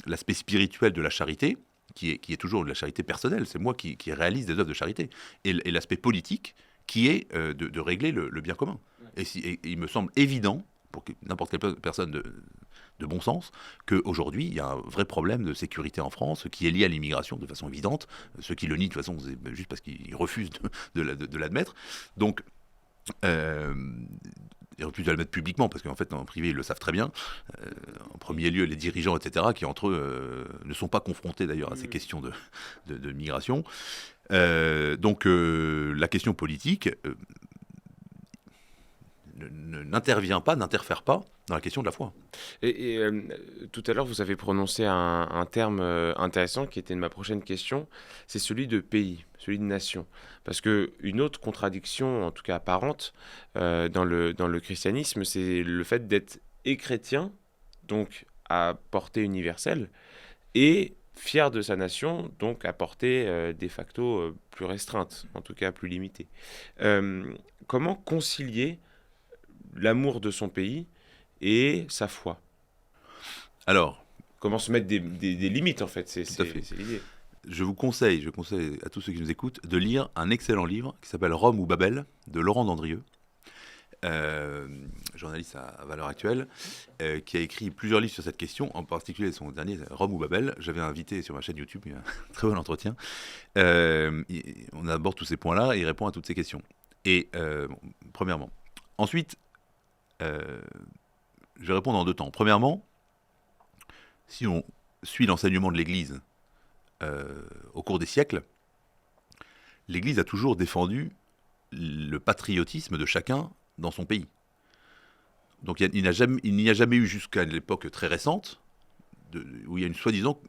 l'aspect spirituel de la charité, qui est toujours de la charité personnelle, c'est moi qui réalise des œuvres de charité, et l'aspect politique, qui est de régler le bien commun. Et il me semble évident, pour n'importe quelle personne de bon sens, qu'aujourd'hui, il y a un vrai problème de sécurité en France qui est lié à l'immigration de façon évidente. Ceux qui le nient, de toute façon, c'est juste parce qu'ils refusent de l'admettre. Donc, il aurait pu le mettre publiquement, parce qu'en fait, en privé, ils le savent très bien. En premier lieu, les dirigeants, etc., qui entre eux ne sont pas confrontés d'ailleurs à ces questions de migration. Donc, la question politique n'interfère pas dans la question de la foi. Et tout à l'heure, vous avez prononcé un terme intéressant qui était ma prochaine question, c'est celui de pays, celui de nation. Parce qu'une autre contradiction, en tout cas apparente, dans le christianisme, c'est le fait d'être et chrétien, donc à portée universelle, et fier de sa nation, donc à portée de facto plus restreinte, en tout cas plus limitée. Comment concilier l'amour de son pays et sa foi? Alors, Comment se mettre des limites, en fait, c'est tout à fait. l'idée. Je conseille à tous ceux qui nous écoutent de lire un excellent livre qui s'appelle Rome ou Babel de Laurent Dandrieux, journaliste à Valeurs Actuelles, qui a écrit plusieurs livres sur cette question, en particulier son dernier, Rome ou Babel. J'avais invité sur ma chaîne YouTube, il y a un très bon entretien. On aborde tous ces points-là et il répond à toutes ces questions. Et premièrement. Ensuite, je vais répondre en 2 temps. Premièrement, si on suit l'enseignement de l'Église au cours des siècles, l'Église a toujours défendu le patriotisme de chacun dans son pays. Donc il n'y a jamais eu jusqu'à l'époque très récente où il y a une soi-disant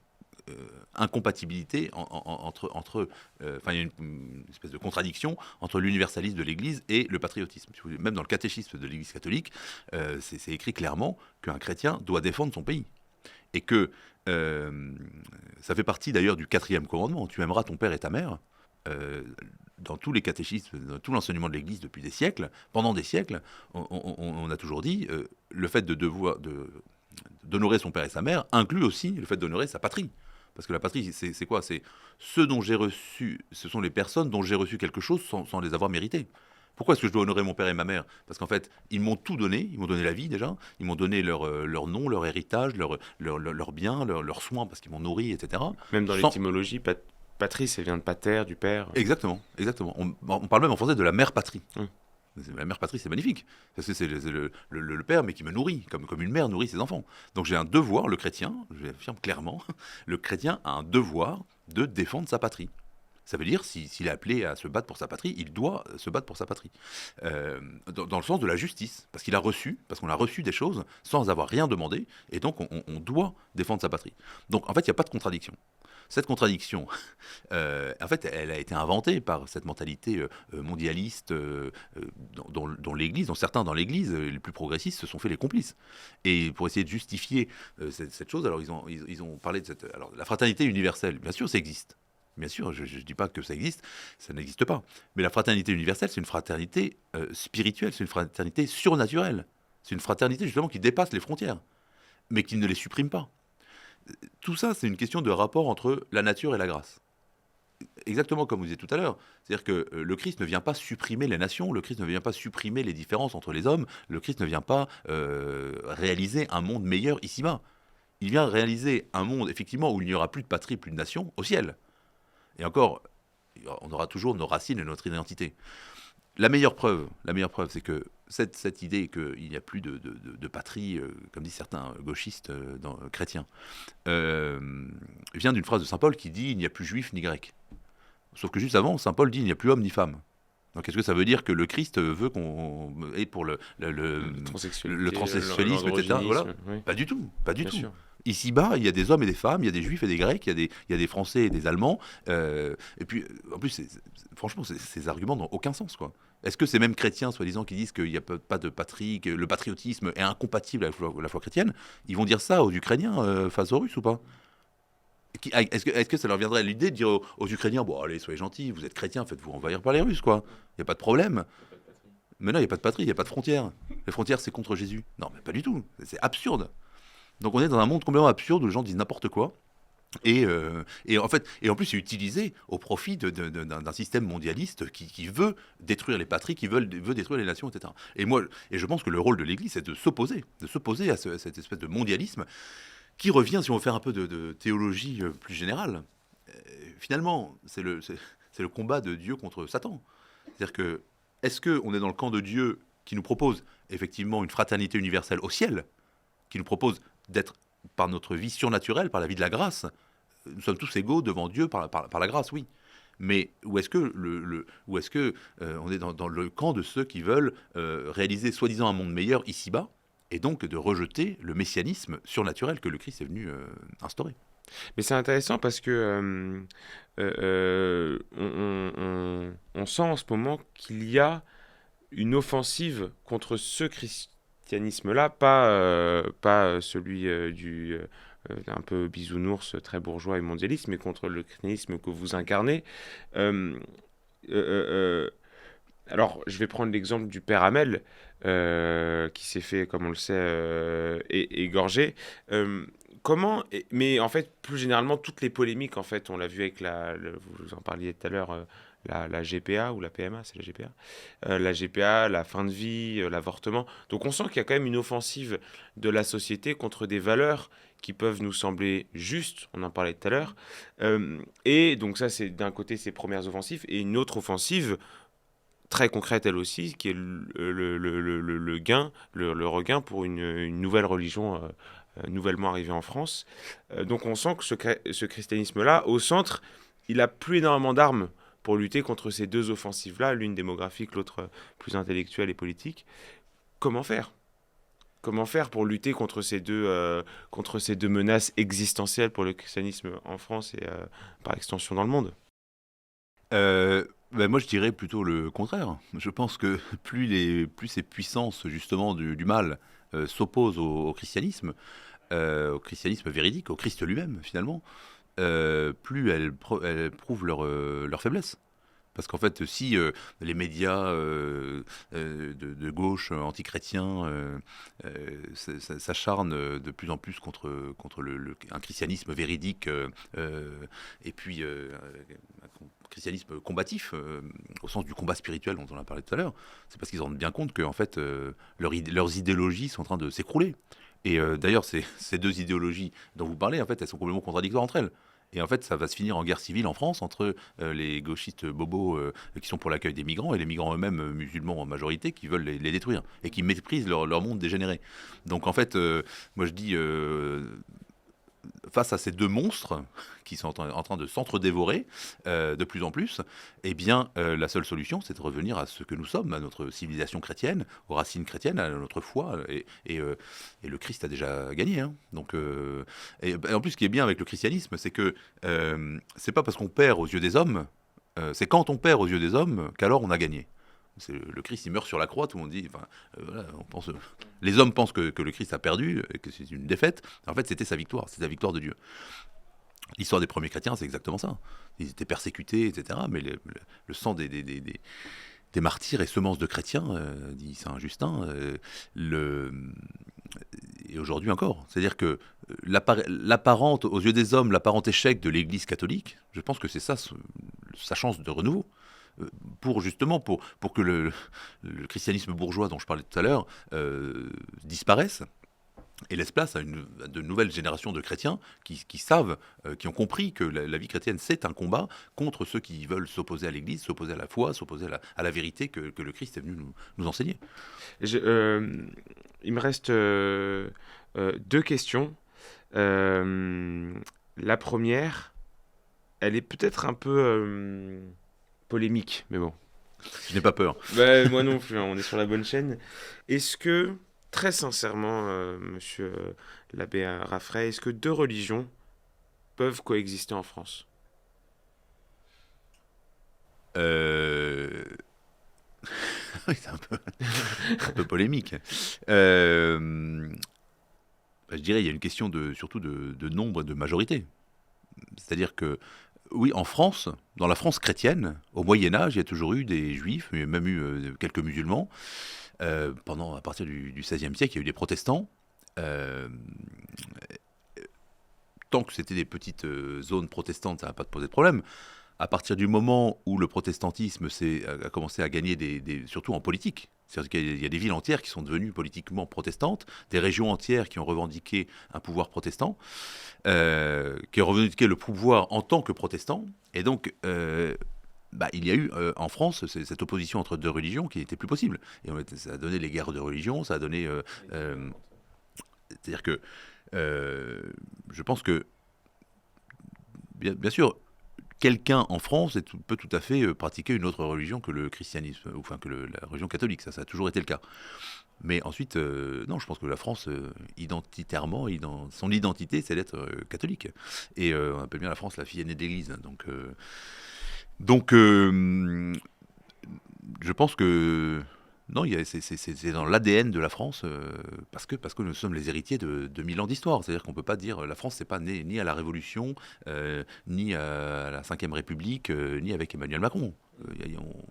incompatibilité entre il y a une espèce de contradiction entre l'universalisme de l'Église et le patriotisme. Même dans le catéchisme de l'Église catholique, c'est écrit clairement qu'un chrétien doit défendre son pays. Et que ça fait partie d'ailleurs du 4e commandement, tu aimeras ton père et ta mère. Dans tous les catéchismes, dans tout l'enseignement de l'Église depuis des siècles, pendant des siècles, on a toujours dit le fait d'honorer son père et sa mère inclut aussi le fait d'honorer sa patrie. Parce que la patrie, c'est quoi? C'est ce sont les personnes dont j'ai reçu quelque chose sans les avoir mérités. Pourquoi est-ce que je dois honorer mon père et ma mère? Parce qu'en fait, ils m'ont tout donné, ils m'ont donné la vie déjà, ils m'ont donné leur nom, leur héritage, leur bien, leurs soins, parce qu'ils m'ont nourri, etc. Même dans l'étymologie, patrie, ça vient de pater, du père. Exactement. On parle même en français de la mère patrie. Hum. La mère patrie, c'est magnifique, parce que c'est le père, mais qui me nourrit, comme une mère nourrit ses enfants. Donc j'ai un devoir, le chrétien, je l'affirme clairement, le chrétien a un devoir de défendre sa patrie. Ça veut dire, s'il est appelé à se battre pour sa patrie, il doit se battre pour sa patrie. Dans le sens de la justice, parce qu'on a reçu des choses sans avoir rien demandé, et donc on doit défendre sa patrie. Donc en fait, il n'y a pas de contradiction. Cette contradiction, en fait, elle a été inventée par cette mentalité mondialiste dont l'Église, dont certains dans l'Église, les plus progressistes, se sont fait les complices. Et pour essayer de justifier cette chose, alors ils ont parlé de alors la fraternité universelle. Bien sûr, ça existe. Bien sûr, je ne dis pas que ça existe, ça n'existe pas. Mais la fraternité universelle, c'est une fraternité spirituelle, c'est une fraternité surnaturelle. C'est une fraternité justement qui dépasse les frontières, mais qui ne les supprime pas. Tout ça, c'est une question de rapport entre la nature et la grâce. Exactement comme vous disiez tout à l'heure. C'est-à-dire que le Christ ne vient pas supprimer les nations, le Christ ne vient pas supprimer les différences entre les hommes, le Christ ne vient pas réaliser un monde meilleur ici-bas. Il vient réaliser un monde, effectivement, où il n'y aura plus de patrie, plus de nation, au ciel. Et encore, on aura toujours nos racines et notre identité. La meilleure preuve, c'est que cette idée qu'il n'y a plus de patrie, comme disent certains gauchistes chrétiens, vient d'une phrase de saint Paul qui dit « il n'y a plus juif ni grec ». Sauf que juste avant, saint Paul dit « il n'y a plus homme ni femme ». Donc est-ce que ça veut dire que le Christ veut qu'on ait pour le transsexualisme, etc. Voilà. Oui. Pas du tout, pas du tout. Sûr. Ici-bas, il y a des hommes et des femmes, il y a des juifs et des grecs, il y a des Français et des Allemands. Et puis, en plus, franchement, ces arguments n'ont aucun sens, quoi. Est-ce que ces mêmes chrétiens, soi-disant, qui disent qu'il n'y a pas de patrie, que le patriotisme est incompatible avec la foi chrétienne, ils vont dire ça aux Ukrainiens face aux Russes ou pas? Est-ce que ça leur viendrait à l'idée de dire aux Ukrainiens, bon allez, soyez gentils, vous êtes chrétiens, faites-vous envahir par les Russes, quoi. Il n'y a pas de problème. Mais non, il n'y a pas de patrie, il n'y a pas de frontières. Les frontières, c'est contre Jésus. Non, mais pas du tout. C'est absurde. Donc on est dans un monde complètement absurde où les gens disent n'importe quoi. Et en plus, c'est utilisé au profit d'un système mondialiste qui veut détruire les patries, qui veut détruire les nations, etc. Et je pense que le rôle de l'Église, c'est de s'opposer à cette espèce de mondialisme qui revient, si on veut faire un peu de théologie plus générale. Finalement, c'est le combat de Dieu contre Satan. C'est-à-dire que, est-ce qu'on est dans le camp de Dieu qui nous propose effectivement une fraternité universelle au ciel, qui nous propose d'être, par notre vie surnaturelle, par la vie de la grâce, nous sommes tous égaux devant Dieu par la grâce, oui. Mais où est-ce que, on est dans le camp de ceux qui veulent réaliser soi-disant un monde meilleur ici-bas, et donc de rejeter le messianisme surnaturel que le Christ est venu instaurer. Mais c'est intéressant parce que on sent en ce moment qu'il y a une offensive contre ce christianisme-là, pas celui du un peu bisounours, très bourgeois et mondialiste, mais contre le christianisme que vous incarnez. Euh, euh, alors, je vais prendre l'exemple du père Hamel, qui s'est fait, comme on le sait, égorger. Mais en fait, plus généralement, toutes les polémiques, en fait, on l'a vu avec vous en parliez tout à l'heure, la GPA ou la PMA, c'est la GPA. La GPA, la fin de vie, l'avortement. Donc on sent qu'il y a quand même une offensive de la société contre des valeurs qui peuvent nous sembler justes, on en parlait tout à l'heure. Et donc ça, c'est d'un côté ces premières offensives, et une autre offensive très concrète elle aussi, qui est le regain pour une nouvelle religion nouvellement arrivée en France. Donc on sent que ce christianisme-là, au centre, il a plus énormément d'armes pour lutter contre ces deux offensives-là, l'une démographique, l'autre plus intellectuelle et politique. Comment faire ? Comment faire pour lutter contre ces deux menaces existentielles pour le christianisme en France et par extension dans le monde ? Moi, je dirais plutôt le contraire. Je pense que plus ces puissances, justement, du mal s'opposent au christianisme véridique, au Christ lui-même, finalement, plus elles prouvent leur faiblesse. Parce qu'en fait, si les médias de gauche, antichrétiens, s'acharnent de plus en plus contre un christianisme véridique, et puis un christianisme combatif, au sens du combat spirituel dont on a parlé tout à l'heure, c'est parce qu'ils se rendent bien compte que en fait, leurs idéologies sont en train de s'écrouler. Et d'ailleurs, ces deux idéologies dont vous parlez, en fait, elles sont complètement contradictoires entre elles. Et en fait, ça va se finir en guerre civile en France entre les gauchistes bobos qui sont pour l'accueil des migrants et les migrants eux-mêmes musulmans en majorité qui veulent les détruire et qui méprisent leur monde dégénéré. Donc en fait, moi je dis, face à ces deux monstres qui sont en train de s'entre-dévorer de plus en plus, eh bien, la seule solution, c'est de revenir à ce que nous sommes, à notre civilisation chrétienne, aux racines chrétiennes, à notre foi. Et le Christ a déjà gagné. Hein. Donc, et en plus, ce qui est bien avec le christianisme, c'est que c'est pas parce qu'on perd aux yeux des hommes, c'est quand on perd aux yeux des hommes qu'alors on a gagné. Le Christ, il meurt sur la croix, tout le monde dit. Voilà, les hommes pensent que le Christ a perdu, et que c'est une défaite. En fait, c'était sa victoire, c'est la victoire de Dieu. L'histoire des premiers chrétiens, c'est exactement ça. Ils étaient persécutés, etc. Mais le sang des martyrs et semences de chrétiens, dit saint Justin, et aujourd'hui encore. C'est-à-dire que l'apparente, aux yeux des hommes, l'apparent échec de l'Église catholique, je pense que c'est ça, sa chance de renouveau. Pour que le christianisme bourgeois dont je parlais tout à l'heure disparaisse et laisse place à de nouvelles générations de chrétiens qui savent, qui ont compris que la vie chrétienne c'est un combat contre ceux qui veulent s'opposer à l'Église, s'opposer à la foi, s'opposer à la vérité que le Christ est venu nous enseigner. Il me reste deux questions. La première, elle est peut-être un peu polémique, mais bon. Je n'ai pas peur. Moi non plus, on est sur la bonne chaîne. Est-ce que, très sincèrement, monsieur l'abbé Raffray, est-ce que deux religions peuvent coexister en France ? C'est un peu polémique. Je dirais il y a une question surtout de nombre, de majorité. C'est-à-dire que oui, en France, dans la France chrétienne, au Moyen-Âge, il y a toujours eu des juifs, il y a même eu quelques musulmans. À partir du XVIe siècle, il y a eu des protestants. Tant que c'était des petites zones protestantes, ça n'a pas posé de problème. À partir du moment où le protestantisme a commencé à gagner surtout en politique, c'est-à-dire qu'il y a des villes entières qui sont devenues politiquement protestantes, des régions entières qui ont revendiqué un pouvoir protestant, qui ont revendiqué le pouvoir en tant que protestant, et donc il y a eu en France cette opposition entre deux religions qui n'était plus possible. Et ça a donné les guerres de religion, ça a donné... c'est-à-dire que je pense que, bien sûr, quelqu'un en France peut tout à fait pratiquer une autre religion que le christianisme, enfin que la religion catholique, ça a toujours été le cas. Mais ensuite, non, je pense que la France, identitairement, son identité, c'est d'être catholique. Et on appelle bien la France la fille aînée d'Église. Donc, je pense que non, c'est dans l'ADN de la France, parce que nous sommes les héritiers de 1000 ans d'histoire. C'est-à-dire qu'on ne peut pas dire la France, c'est pas né ni à la Révolution, ni à la Ve République, ni avec Emmanuel Macron. On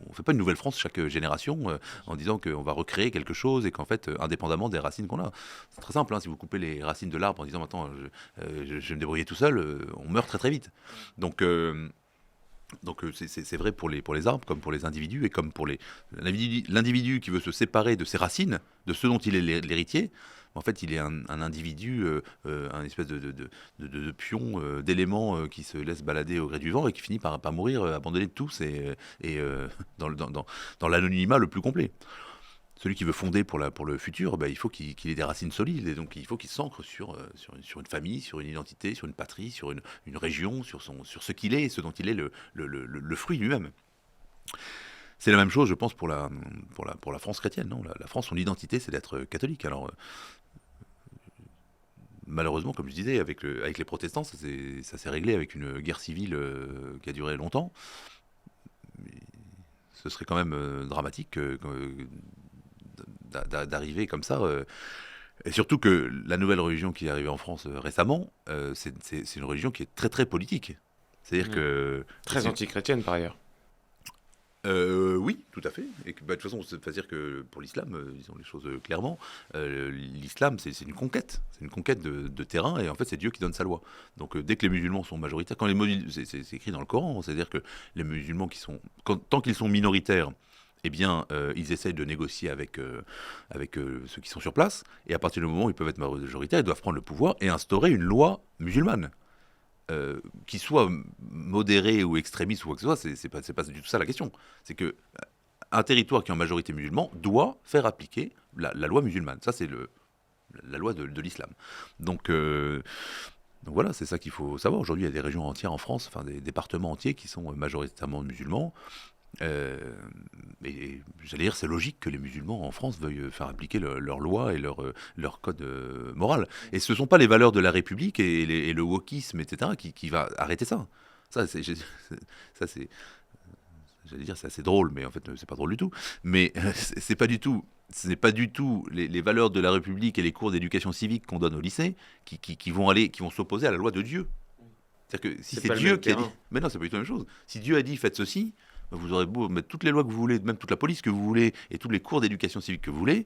ne fait pas une nouvelle France chaque génération en disant qu'on va recréer quelque chose et qu'en fait, indépendamment des racines qu'on a. C'est très simple, hein, si vous coupez les racines de l'arbre en disant maintenant je vais me débrouiller tout seul, on meurt très très vite. Donc c'est vrai pour les arbres comme pour les individus et comme pour l'individu qui veut se séparer de ses racines, de ce dont il est l'héritier. En fait, il est un individu, un espèce de pion, d'élément qui se laisse balader au gré du vent et qui finit par mourir, abandonné de tous et dans l'anonymat le plus complet. Celui qui veut fonder pour le futur, il faut qu'il ait des racines solides, et donc il faut qu'il s'ancre sur une famille, sur une identité, sur une patrie, sur une région, sur ce qu'il est et ce dont il est le fruit lui-même. C'est la même chose, je pense, pour la France chrétienne. Non, la France, son identité, c'est d'être catholique. Alors, malheureusement, comme je disais, avec les protestants, ça s'est réglé avec une guerre civile qui a duré longtemps. Mais ce serait quand même dramatique d'arriver comme ça. Et surtout que la nouvelle religion qui est arrivée en France récemment, c'est une religion qui est très très politique. C'est-à-dire que... Très anti-chrétienne par ailleurs. Oui, tout à fait. Et que, de toute façon, c'est-à-dire que pour l'islam, disons les choses clairement, l'islam c'est une conquête. C'est une conquête de terrain et en fait c'est Dieu qui donne sa loi. Donc dès que les musulmans sont majoritaires, c'est écrit dans le Coran, c'est-à-dire que les musulmans tant qu'ils sont minoritaires, eh bien, ils essayent de négocier avec ceux qui sont sur place, et à partir du moment où ils peuvent être majoritaires, ils doivent prendre le pouvoir et instaurer une loi musulmane. Qui soit modérée ou extrémiste ou quoi que ce soit, c'est pas du tout ça la question. C'est que un territoire qui est en majorité musulman doit faire appliquer la loi musulmane. Ça, c'est la loi de l'islam. Donc voilà, c'est ça qu'il faut savoir. Aujourd'hui, il y a des régions entières en France, enfin des départements entiers qui sont majoritairement musulmans. Et j'allais dire, c'est logique que les musulmans en France veuillent faire appliquer leurs lois et leur code moral. Et ce ne sont pas les valeurs de la République et le wokisme, etc., qui va arrêter ça. J'allais dire, c'est assez drôle, mais en fait, c'est pas drôle du tout. Mais c'est pas du tout. Ce n'est pas du tout les valeurs de la République et les cours d'éducation civique qu'on donne au lycée qui vont s'opposer à la loi de Dieu. C'est-à-dire que si c'est Dieu qui a dit... Mais non, c'est pas du tout la même chose. Si Dieu a dit faites ceci, vous aurez beau mettre toutes les lois que vous voulez, même toute la police que vous voulez, et tous les cours d'éducation civique que vous voulez,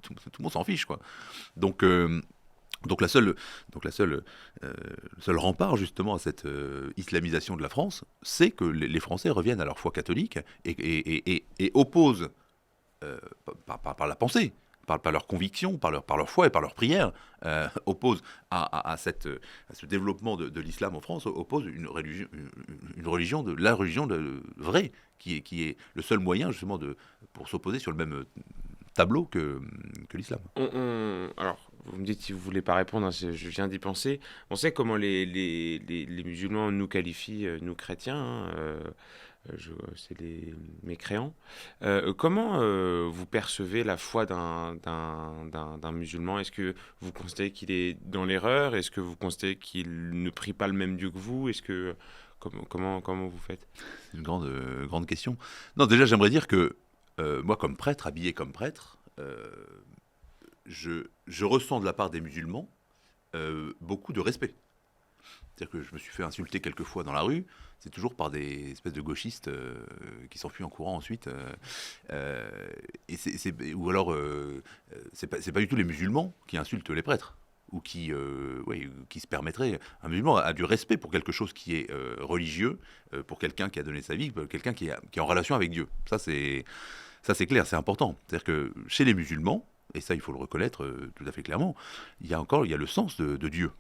tout le monde s'en fiche, quoi. Donc le seul rempart justement à cette islamisation de la France, c'est que les Français reviennent à leur foi catholique et opposent par la pensée, par leur conviction, par leur foi et par leur prière, oppose à ce développement de l'islam en France, oppose une religion, la religion vraie, qui est le seul moyen justement pour s'opposer sur le même tableau que l'islam. Alors, vous me dites si vous voulez pas répondre, hein, je viens d'y penser. On sait comment les musulmans nous qualifient, nous chrétiens, hein, c'est les mécréants. Comment vous percevez la foi d'un musulman? Est-ce que vous constatez qu'il est dans l'erreur? Est-ce que vous constatez qu'il ne prie pas le même Dieu que vous? Comment vous faites? C'est une grande question. Non, déjà, j'aimerais dire que moi, comme prêtre, habillé comme prêtre, je ressens de la part des musulmans beaucoup de respect. C'est-à-dire que je me suis fait insulter quelques fois dans la rue, c'est toujours par des espèces de gauchistes qui s'enfuient en courant ensuite. Ou alors, c'est pas du tout les musulmans qui insultent les prêtres, ou qui se permettraient. Un musulman a du respect pour quelque chose qui est religieux, pour quelqu'un qui a donné sa vie, pour quelqu'un qui est en relation avec Dieu. Ça, c'est clair, c'est important. C'est-à-dire que chez les musulmans, et ça il faut le reconnaître tout à fait clairement, il y a le sens de Dieu.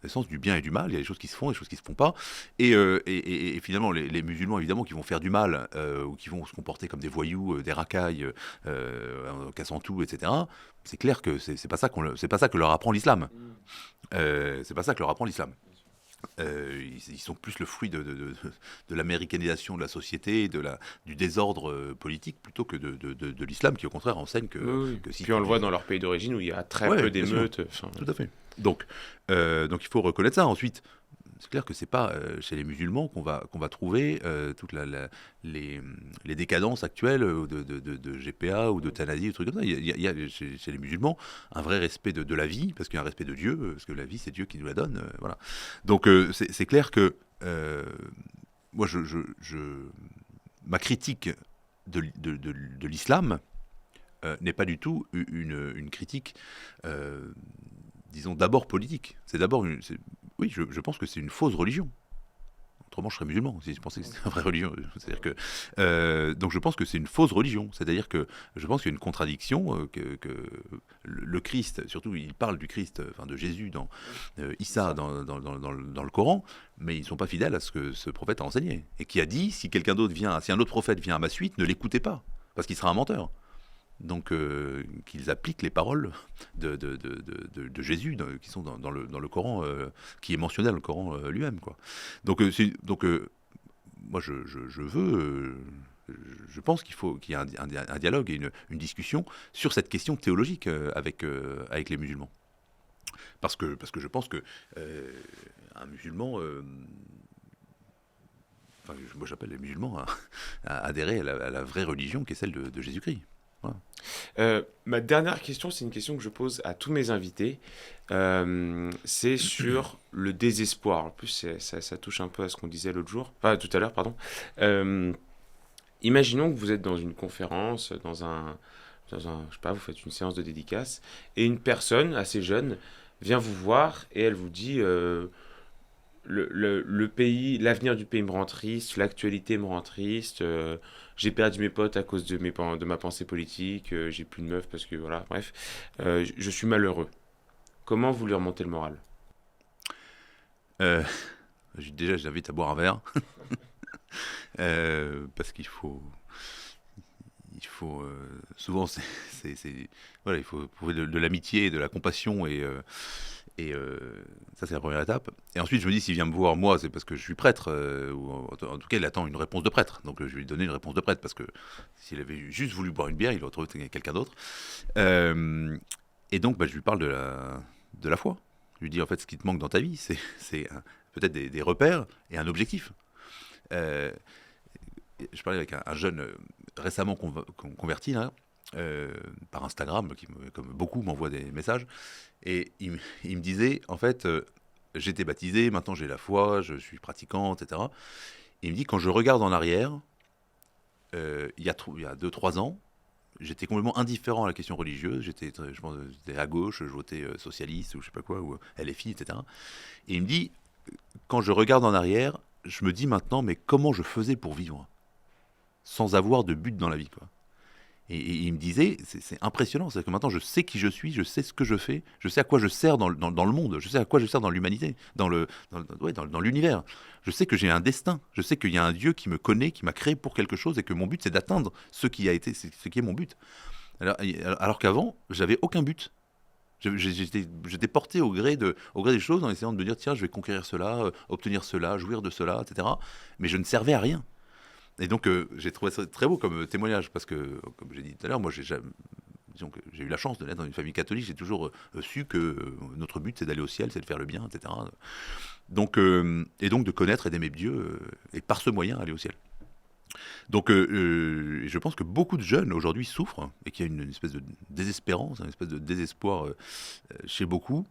l'essence du bien et du mal. Il y a des choses qui se font, des choses qui se font pas. Et finalement, les musulmans, évidemment, qui vont faire du mal ou qui vont se comporter comme des voyous, des racailles, cassant tout, etc. C'est clair que c'est pas ça c'est pas ça que leur apprend l'islam. C'est pas ça que leur apprend l'islam. Ils sont plus le fruit de l'américanisation de la société, du désordre politique, plutôt que de l'islam, qui au contraire enseigne que si puis on le voit dans leur pays d'origine où il y a très peu d'émeutes. Tout à fait. Donc il faut reconnaître ça. Ensuite, c'est clair que c'est pas chez les musulmans qu'on va trouver toutes les décadences actuelles de GPA ou d'euthanasie, ou trucs comme ça. Il y a chez les musulmans un vrai respect de la vie, parce qu'il y a un respect de Dieu, parce que la vie, c'est Dieu qui nous la donne. Voilà. Donc c'est clair que moi, ma critique de l'islam n'est pas du tout une critique, disons, d'abord politique. C'est d'abord oui, je pense que c'est une fausse religion. Autrement, je serais musulman si je pensais que c'était une vraie religion. C'est-à-dire que, donc je pense que c'est une fausse religion. C'est-à-dire que je pense qu'il y a une contradiction, que le Christ, surtout il parle du Christ, enfin de Jésus dans Issa dans le Coran, mais ils ne sont pas fidèles à ce que ce prophète a enseigné. Et qui a dit, si un autre prophète vient à ma suite, ne l'écoutez pas, parce qu'il sera un menteur. Donc qu'ils appliquent les paroles de Jésus qui sont dans le Coran, qui est mentionné dans le Coran lui-même, quoi. Donc moi je pense qu'il y ait un dialogue et une discussion sur cette question théologique avec les musulmans, parce que je pense que un musulman, moi j'appelle les musulmans à adhérer à la vraie religion qui est celle de Jésus-Christ. Ma dernière question, c'est une question que je pose à tous mes invités. C'est sur le désespoir. En plus, ça touche un peu à ce qu'on disait l'autre jour, enfin tout à l'heure, pardon. Imaginons que vous êtes dans une conférence, dans un, je sais pas, vous faites une séance de dédicace, et une personne assez jeune vient vous voir et elle vous dit le pays, l'avenir du pays me rend triste, l'actualité me rend triste. J'ai perdu mes potes à cause de ma pensée politique, j'ai plus de meufs parce que voilà, bref, je suis malheureux. Comment vous lui remontez le moral? Déjà, j'invite à boire un verre. Parce qu'il faut souvent voilà, il faut prouver de l'amitié et de la compassion, et ça c'est la première étape. Et ensuite je me dis, s'il vient me voir moi, c'est parce que je suis prêtre, ou en tout cas il attend une réponse de prêtre, donc je vais lui donner une réponse de prêtre, parce que s'il avait juste voulu boire une bière, il aurait trouvé quelqu'un d'autre. Et donc je lui parle de la foi. Je lui dis, en fait, ce qui te manque dans ta vie, c'est peut-être des repères et un objectif. Je parlais avec un jeune récemment converti là, par Instagram, qui comme beaucoup m'envoie des messages, et il me disait, en fait, j'étais baptisé, maintenant j'ai la foi, je suis pratiquant, etc. Et il me dit, quand je regarde en arrière, il y a 2-3 ans, j'étais complètement indifférent à la question religieuse. J'étais à gauche, je votais socialiste ou je sais pas quoi, ou LFI, etc. Et il me dit, quand je regarde en arrière, je me dis maintenant, mais comment je faisais pour vivre sans avoir de but dans la vie, quoi. Et il me disait, c'est impressionnant, c'est que maintenant je sais qui je suis, je sais ce que je fais, je sais à quoi je sers dans le monde, je sais à quoi je sers dans l'humanité, dans l'univers. Je sais que j'ai un destin, je sais qu'il y a un Dieu qui me connaît, qui m'a créé pour quelque chose, et que mon but c'est d'atteindre ce qui est mon but. Alors qu'avant, j'avais aucun but. J'étais porté au gré des choses, en essayant de me dire, tiens, je vais conquérir cela, obtenir cela, jouir de cela, etc. Mais je ne servais à rien. Et donc, j'ai trouvé ça très beau comme témoignage, parce que, comme j'ai dit tout à l'heure, moi, disons que j'ai eu la chance de naître dans une famille catholique. J'ai toujours su que notre but, c'est d'aller au ciel, c'est de faire le bien, etc. Donc, et donc de connaître et d'aimer Dieu, et par ce moyen, aller au ciel. Donc, je pense que beaucoup de jeunes aujourd'hui souffrent, et qu'il y a une espèce de désespérance, une espèce de désespoir chez beaucoup,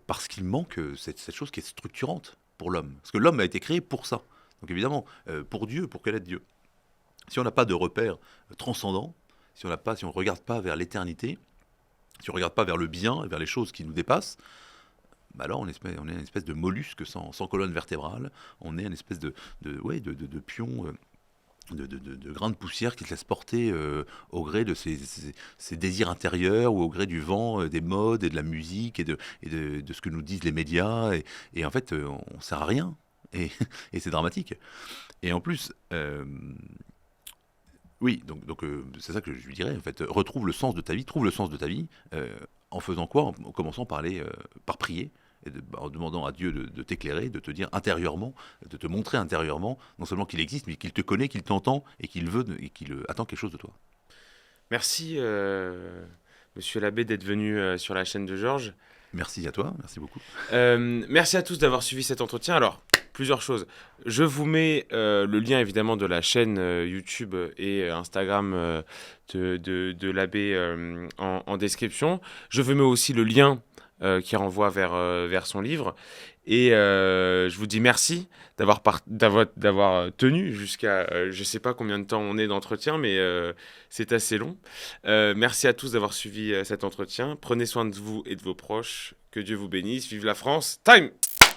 parce qu'il manque cette chose qui est structurante pour l'homme. Parce que l'homme a été créé pour ça. Donc évidemment, pour Dieu, pour connaître Dieu. Si on n'a pas de repère transcendant, si on ne regarde pas vers l'éternité, si on ne regarde pas vers le bien, vers les choses qui nous dépassent, alors on est une espèce de mollusque sans colonne vertébrale, on est une espèce de pion de grains de poussière qui te laissent porter au gré de ses désirs intérieurs ou au gré du vent, des modes et de la musique et de ce que nous disent les médias. Et en fait, on ne sert à rien. Et, et c'est dramatique. Et en plus, oui, donc c'est ça que je lui dirais, en fait. Retrouve le sens de ta vie, trouve le sens de ta vie, en faisant quoi? En commençant par prier, en demandant à Dieu de t'éclairer, de te dire intérieurement, de te montrer intérieurement, non seulement qu'il existe, mais qu'il te connaît, qu'il t'entend et qu'il veut et qu'il attend quelque chose de toi. Merci, monsieur l'abbé, d'être venu sur la chaîne de Georges. Merci à toi, merci beaucoup. Merci à tous d'avoir suivi cet entretien. Alors, plusieurs choses. Je vous mets le lien évidemment de la chaîne YouTube et Instagram de l'abbé en description. Je vous mets aussi le lien qui renvoie vers son livre. Et je vous dis merci d'avoir tenu jusqu'à je ne sais pas combien de temps on est d'entretien, mais c'est assez long. Merci à tous d'avoir suivi cet entretien. Prenez soin de vous et de vos proches. Que Dieu vous bénisse. Vive la France. Time!